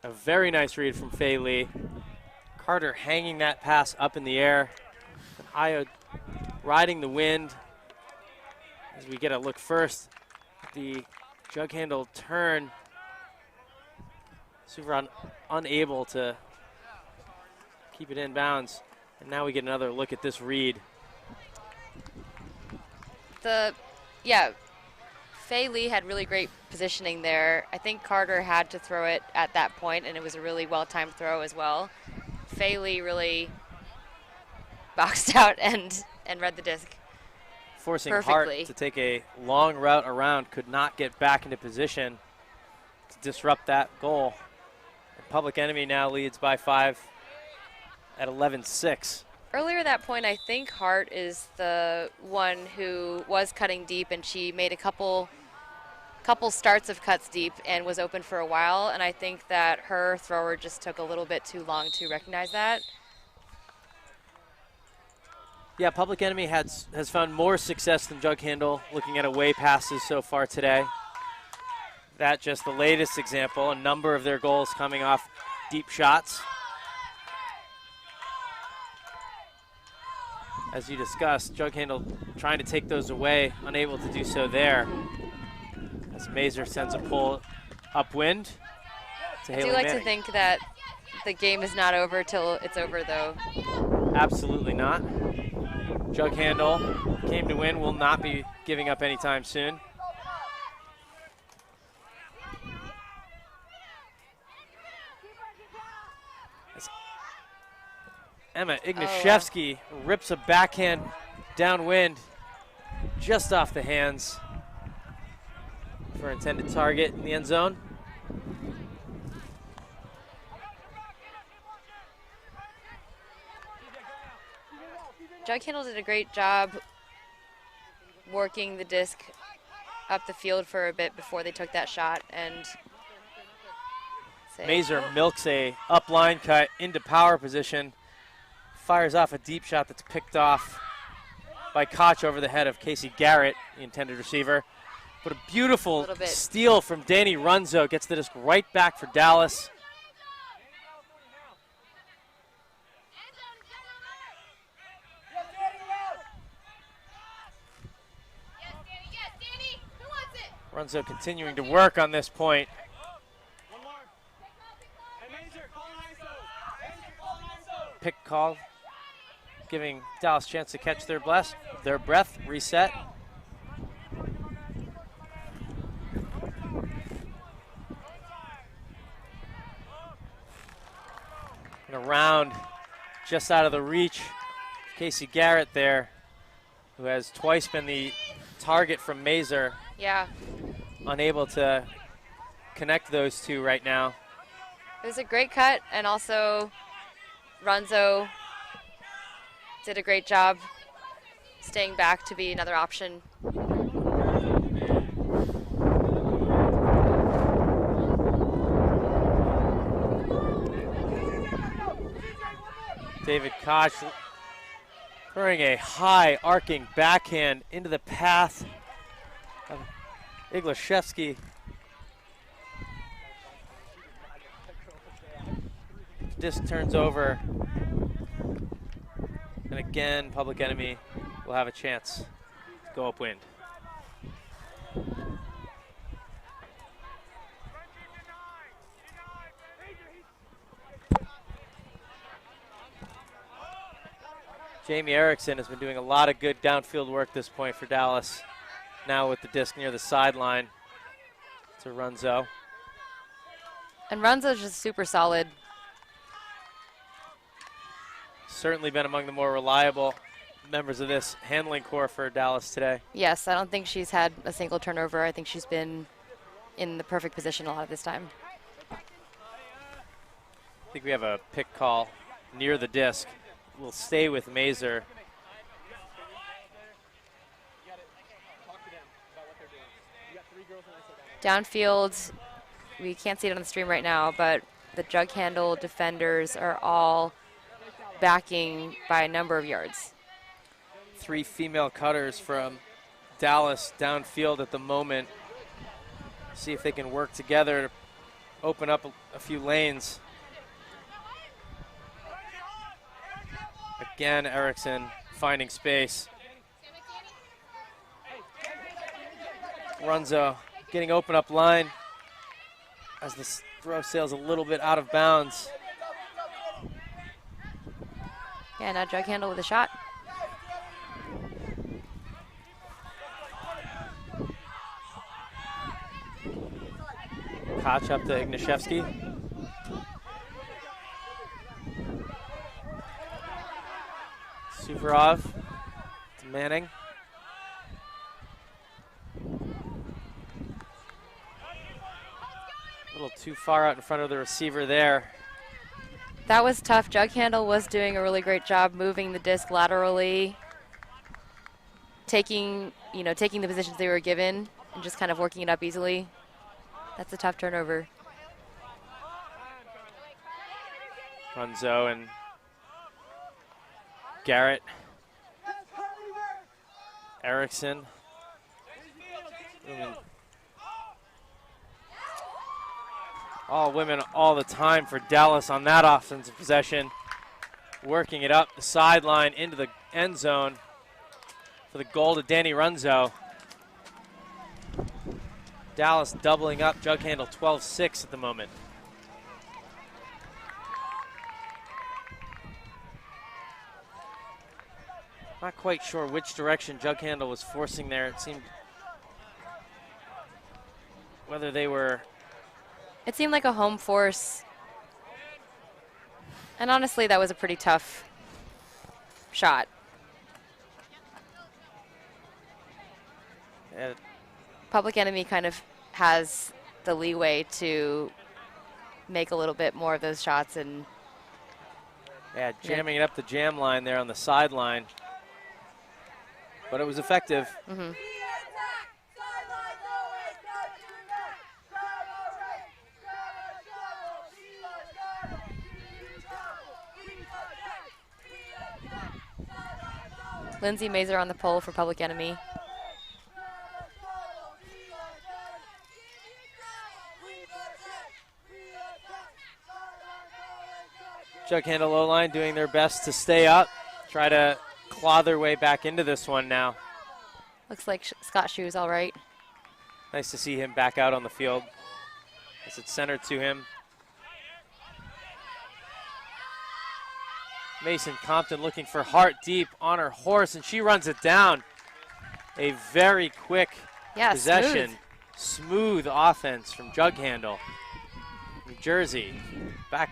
a very nice read from Fei Li. Carter hanging that pass up in the air. And Io riding the wind as we get a look first at the Jughandle turn. Suvorov unable to keep it in bounds. And now we get another look at this read. Fei Li had really great positioning there. I think Carter had to throw it at that point, and it was a really well-timed throw as well. Fei Li really boxed out and read the disc. forcing perfectly. Hart to take a long route around, could not get back into position to disrupt that goal. And Public Enemy now leads by 5 at 11-6. Earlier that point, I think Hart is the one who was cutting deep, and she made a couple starts of cuts deep and was open for a while, and I think that her thrower just took a little bit too long to recognize that. Yeah, Public Enemy has found more success than Jughandle looking at away passes so far today. That just the latest example, a number of their goals coming off deep shots. As you discussed, Jughandle trying to take those away, unable to do so there. As Mazer sends a pull upwind to Haley I do like Manning. to think that the game is not over till it's over, though. Absolutely not. Jughandle came to win, will not be giving up anytime soon. As Emma Igniszewski rips a backhand downwind just off the hands for intended target in the end zone. Jughandle did a great job working the disc up the field for a bit before they took that shot, and Mazer milks a up line cut into power position, fires off a deep shot that's picked off by Koch over the head of Casey Garrett, the intended receiver. But a beautiful steal from Danny Runzo gets the disc right back for Dallas. Runzo continuing to work on this point. Pick call, giving Dallas a chance to catch their breath, reset. And around, just out of the reach, Casey Garrett there, who has twice been the target from Mazer. Yeah. Unable to connect those two right now. It was a great cut, and also Runzo did a great job staying back to be another option. David Koch throwing a high arcing backhand into the path of Igniszewski. Disc turns over. And again, Public Enemy will have a chance to go upwind. Jamie Erickson has been doing a lot of good downfield work this point for Dallas. Now with the disc near the sideline to Runzo. And Runzo's just super solid. Certainly been among the more reliable members of this handling core for Dallas today. Yes, I don't think she's had a single turnover. I think she's been in the perfect position a lot of this time. I think we have a pick call near the disc. We'll stay with Mazer. Downfield, we can't see it on the stream right now, but the Jughandle defenders are all backing by a number of yards. 3 female cutters from Dallas downfield at the moment. See if they can work together to open up a few lanes. Again, Erickson finding space. Runzo getting open up line as the throw sails a little bit out of bounds. Yeah, now Jughandle with a shot. Koch up to Igniszewski. Suvorov to Manning. little too far out in front of the receiver there. That was tough. Jughandle was doing a really great job moving the disc laterally, taking the positions they were given and just kind of working it up easily. That's a tough turnover. Runzo and Garrett. Erickson. All women all the time for Dallas on that offensive possession. Working it up the sideline into the end zone for the goal to Danny Runzo. Dallas doubling up, Jughandle 12-6 at the moment. Not quite sure which direction Jughandle was forcing there. It seemed whether they were... It seemed like a home force. And honestly, that was a pretty tough shot. Public Enemy kind of has the leeway to make a little bit more of those shots. And yeah, jamming it up the jam line there on the sideline. But it was effective. Mm-hmm. Lindsay Mazer on the pole for Public Enemy. Jughandle O-line doing their best to stay up, try to claw their way back into this one now. Looks like Scott Shue's all right. Nice to see him back out on the field as it's centered to him. Mason Compton looking for Hart deep on her horse, and she runs it down. A very quick possession. Smooth offense from Jughandle. New Jersey back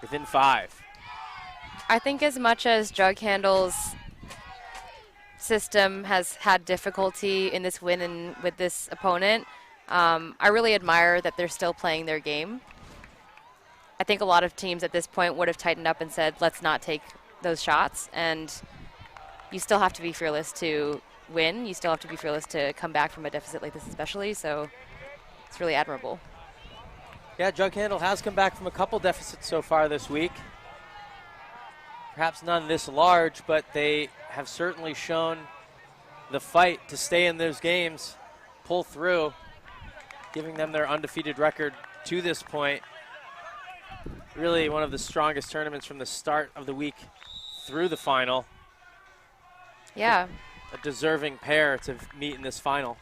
within 5. I think as much as Jughandle's system has had difficulty in this win and with this opponent, I really admire that they're still playing their game. I think a lot of teams at this point would have tightened up and said, let's not take those shots. And you still have to be fearless to win. You still have to be fearless to come back from a deficit like this especially. So it's really admirable. Yeah, Jughandle has come back from a couple deficits so far this week. Perhaps none this large, but they have certainly shown the fight to stay in those games, pull through, giving them their undefeated record to this point. Really one of the strongest tournaments from the start of the week through the final. Yeah. A deserving pair to meet in this final.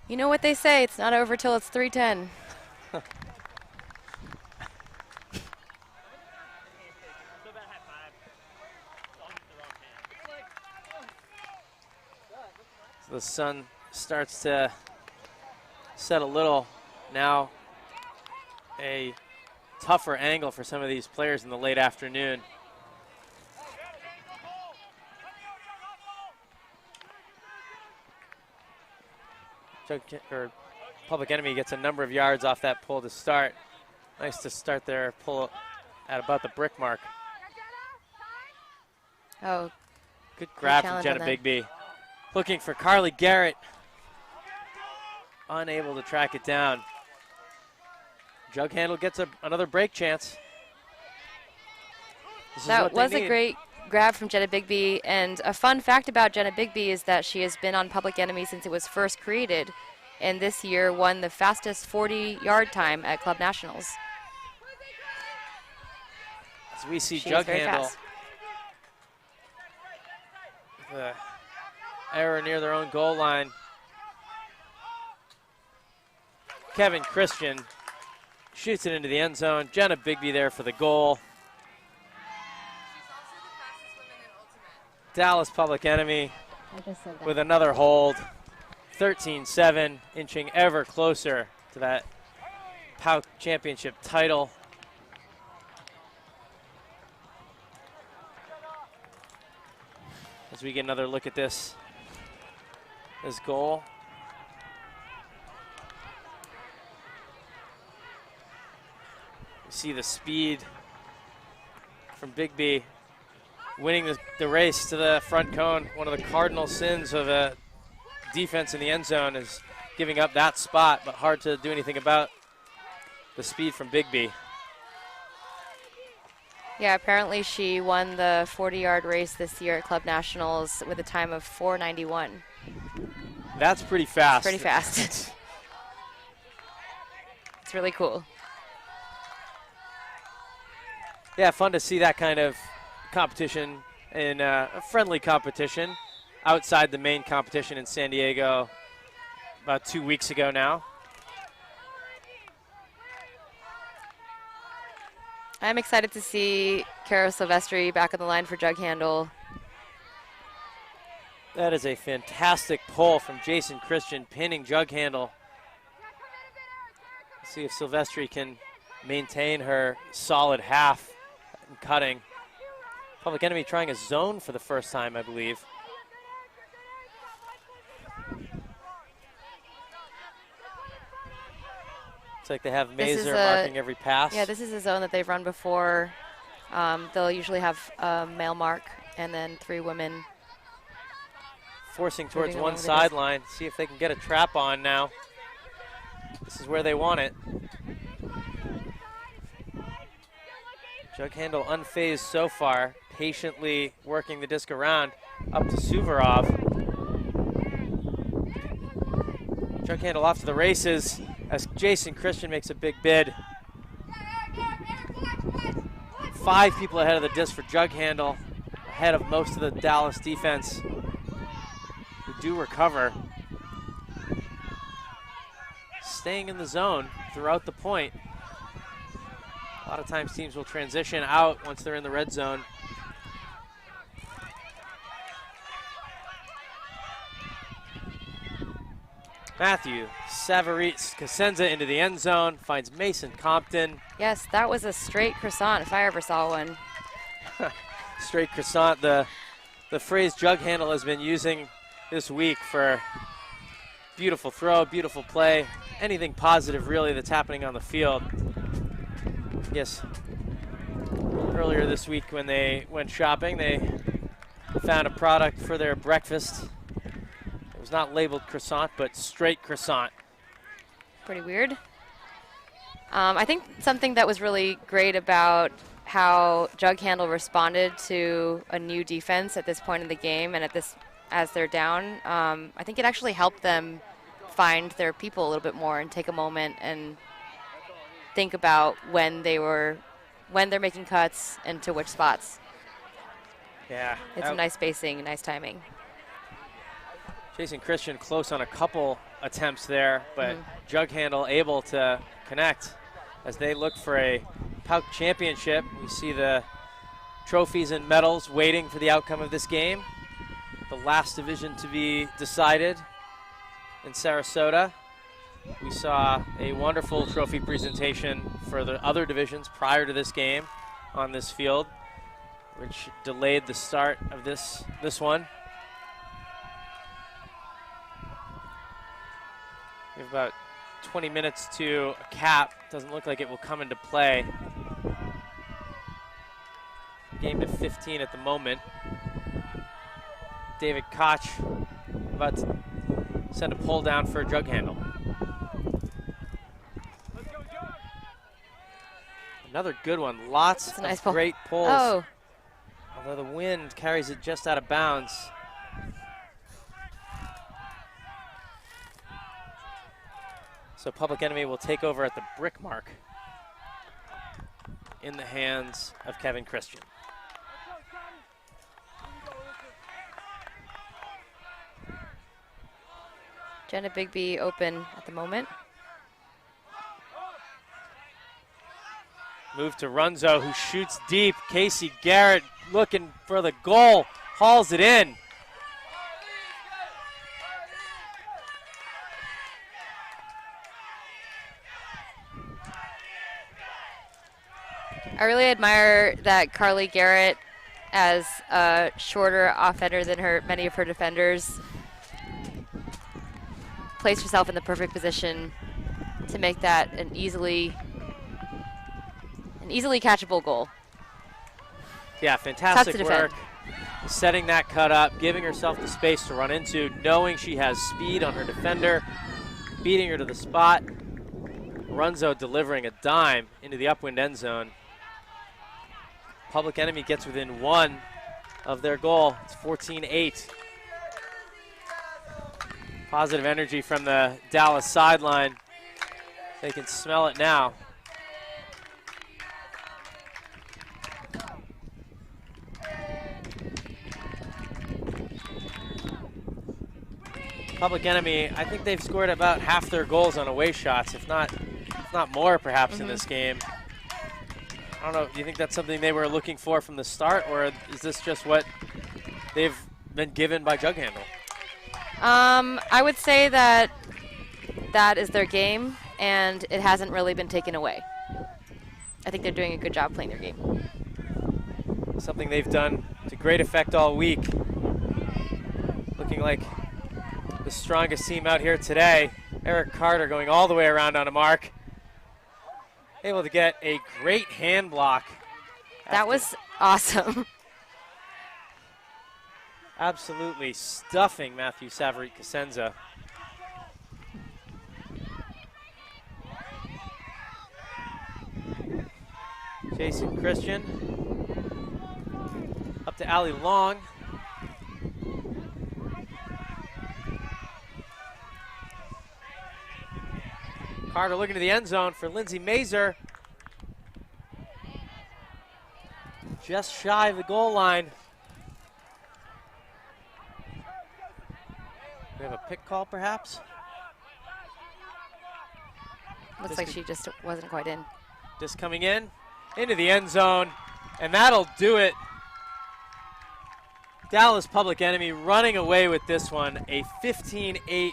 You know what they say, it's not over till it's 3:10. So the sun starts to set a little. Now a tougher angle for some of these players in the late afternoon. Public Enemy gets a number of yards off that pull to start. Nice to start their pull at about the brick mark. Oh, good grab from Jenna Bigby. Looking for Carly Garrett. Unable to track it down. Jughandle gets another break chance. That was a great grab from Jenna Bigby, and a fun fact about Jenna Bigby is that she has been on Public Enemy since it was first created, and this year won the fastest 40-yard time at Club Nationals. As we see Jughandle, the error near their own goal line. Kevin Christian shoots it into the end zone. Jenna Bigby there for the goal. Dallas Public Enemy with another hold. 13-7, inching ever closer to that PAUC championship title. As we get another look at this goal. see the speed from Bigby winning the race to the front cone. One of the cardinal sins of a defense in the end zone is giving up that spot, but hard to do anything about the speed from Bigby. Yeah, apparently she won the 40-yard race this year at Club Nationals with a time of 4:91. That's pretty fast. Pretty fast. It's really cool. Yeah, fun to see that kind of competition in a friendly competition outside the main competition in San Diego about 2 weeks ago now. I'm excited to see Cara Silvestri back on the line for Jughandle. That is a fantastic pull from Jason Christian, pinning Jughandle. See if Silvestri can maintain her solid half in cutting. Public Enemy trying a zone for the first time, I believe. Looks like they have Mazer marking every pass. Yeah, this is a zone that they've run before. They'll usually have a male mark and then 3 women. Forcing towards one sideline. See if they can get a trap on now. This is where they want it. Jughandle unfazed so far, patiently working the disc around up to Suvorov. Jughandle off to the races as Jason Christian makes a big bid. 5 people ahead of the disc for Jughandle, ahead of most of the Dallas defense, who do recover. Staying in the zone throughout the point. A lot of times teams will transition out once they're in the red zone. Matthew Savarese Casenza into the end zone, finds Mason Compton. Yes, that was a straight croissant if I ever saw one. Straight croissant, the phrase Jughandle has been using this week for beautiful throw, beautiful play, anything positive really that's happening on the field. Yes, earlier this week when they went shopping, they found a product for their breakfast. It was not labeled croissant, but straight croissant. Pretty weird. I think something that was really great about how Jughandle responded to a new defense at this point in the game and as they're down, I think it actually helped them find their people a little bit more and take a moment and think about when they're making cuts and to which spots. Yeah. It's some nice spacing, nice timing. Jason Christian close on a couple attempts there, but Jughandle able to connect as they look for a PAUC championship. We see the trophies and medals waiting for the outcome of this game. The last division to be decided in Sarasota. We saw a wonderful trophy presentation for the other divisions prior to this game on this field, which delayed the start of this one. We have about 20 minutes to a cap. Doesn't look like it will come into play. Game at 15 at the moment. David Koch about to send a pull down for Jughandle. Another good one. Lots of nice pull. Great pulls. Oh. Although the wind carries it just out of bounds. So Public Enemy will take over at the brick mark in the hands of Kevin Christian. Jenna Bigby open at the moment. Move to Runzo, who shoots deep. Casey Garrett looking for the goal, hauls it in. I really admire that Carly Garrett, as a shorter offender than many of her defenders, placed herself in the perfect position to make that an easily an easily catchable goal. Yeah, fantastic Tough to work. Setting that cut up, giving herself the space to run into, knowing she has speed on her defender, beating her to the spot. Runzo delivering a dime into the upwind end zone. Public Enemy gets within one of their goal. It's 14-8. Positive energy from the Dallas sideline. They can smell it now. Public Enemy, I think they've scored about half their goals on away shots, if not more perhaps in this game. I don't know, do you think that's something they were looking for from the start, or is this just what they've been given by Jughandle? I would say that is their game, and it hasn't really been taken away. I think they're doing a good job playing their game. Something they've done to great effect all week. Looking like the strongest team out here today. Eric Carter going all the way around on a mark. Able to get a great hand block. That was awesome. Absolutely stuffing Matthew Savarit-Cosenza. Jason Christian. Up to Allie Long. Carter looking to the end zone for Lindsay Mazer. Just shy of the goal line. We have a pick call, perhaps? Looks like she just wasn't quite in. Just coming in, into the end zone, and that'll do it. Dallas Public Enemy running away with this one, a 15-8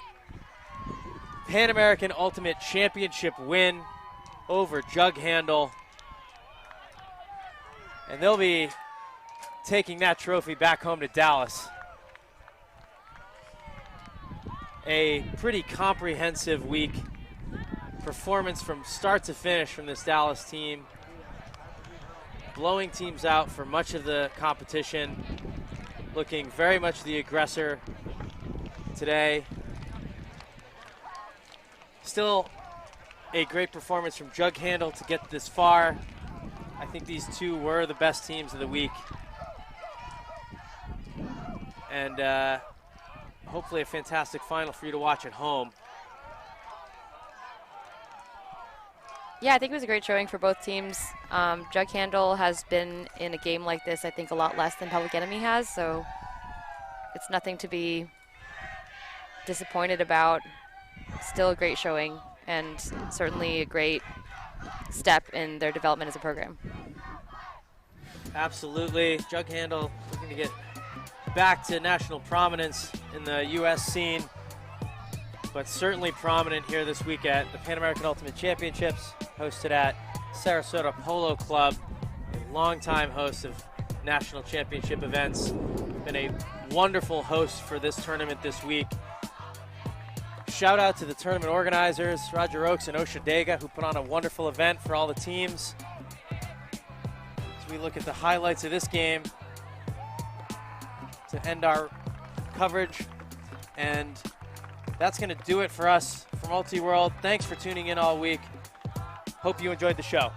Pan American Ultimate Championship win over Jughandle. And they'll be taking that trophy back home to Dallas. A pretty comprehensive week. Performance from start to finish from this Dallas team. Blowing teams out for much of the competition. Looking very much the aggressor today. Still a great performance from Jughandle to get this far. I think these two were the best teams of the week. And hopefully a fantastic final for you to watch at home. Yeah, I think it was a great showing for both teams. Jughandle has been in a game like this, I think, a lot less than Public Enemy has, so it's nothing to be disappointed about. Still a great showing, and certainly a great step in their development as a program. Absolutely. Jughandle looking to get back to national prominence in the U.S. scene, but certainly prominent here this week at the Pan American Ultimate Championships, hosted at Sarasota Polo Club, a longtime host of national championship events. Been a wonderful host for this tournament this week. Shout out to the tournament organizers, Roger Oakes and Osha Dega, who put on a wonderful event for all the teams. As we look at the highlights of this game to end our coverage, and that's going to do it for us from Multi-World. Thanks for tuning in all week. Hope you enjoyed the show.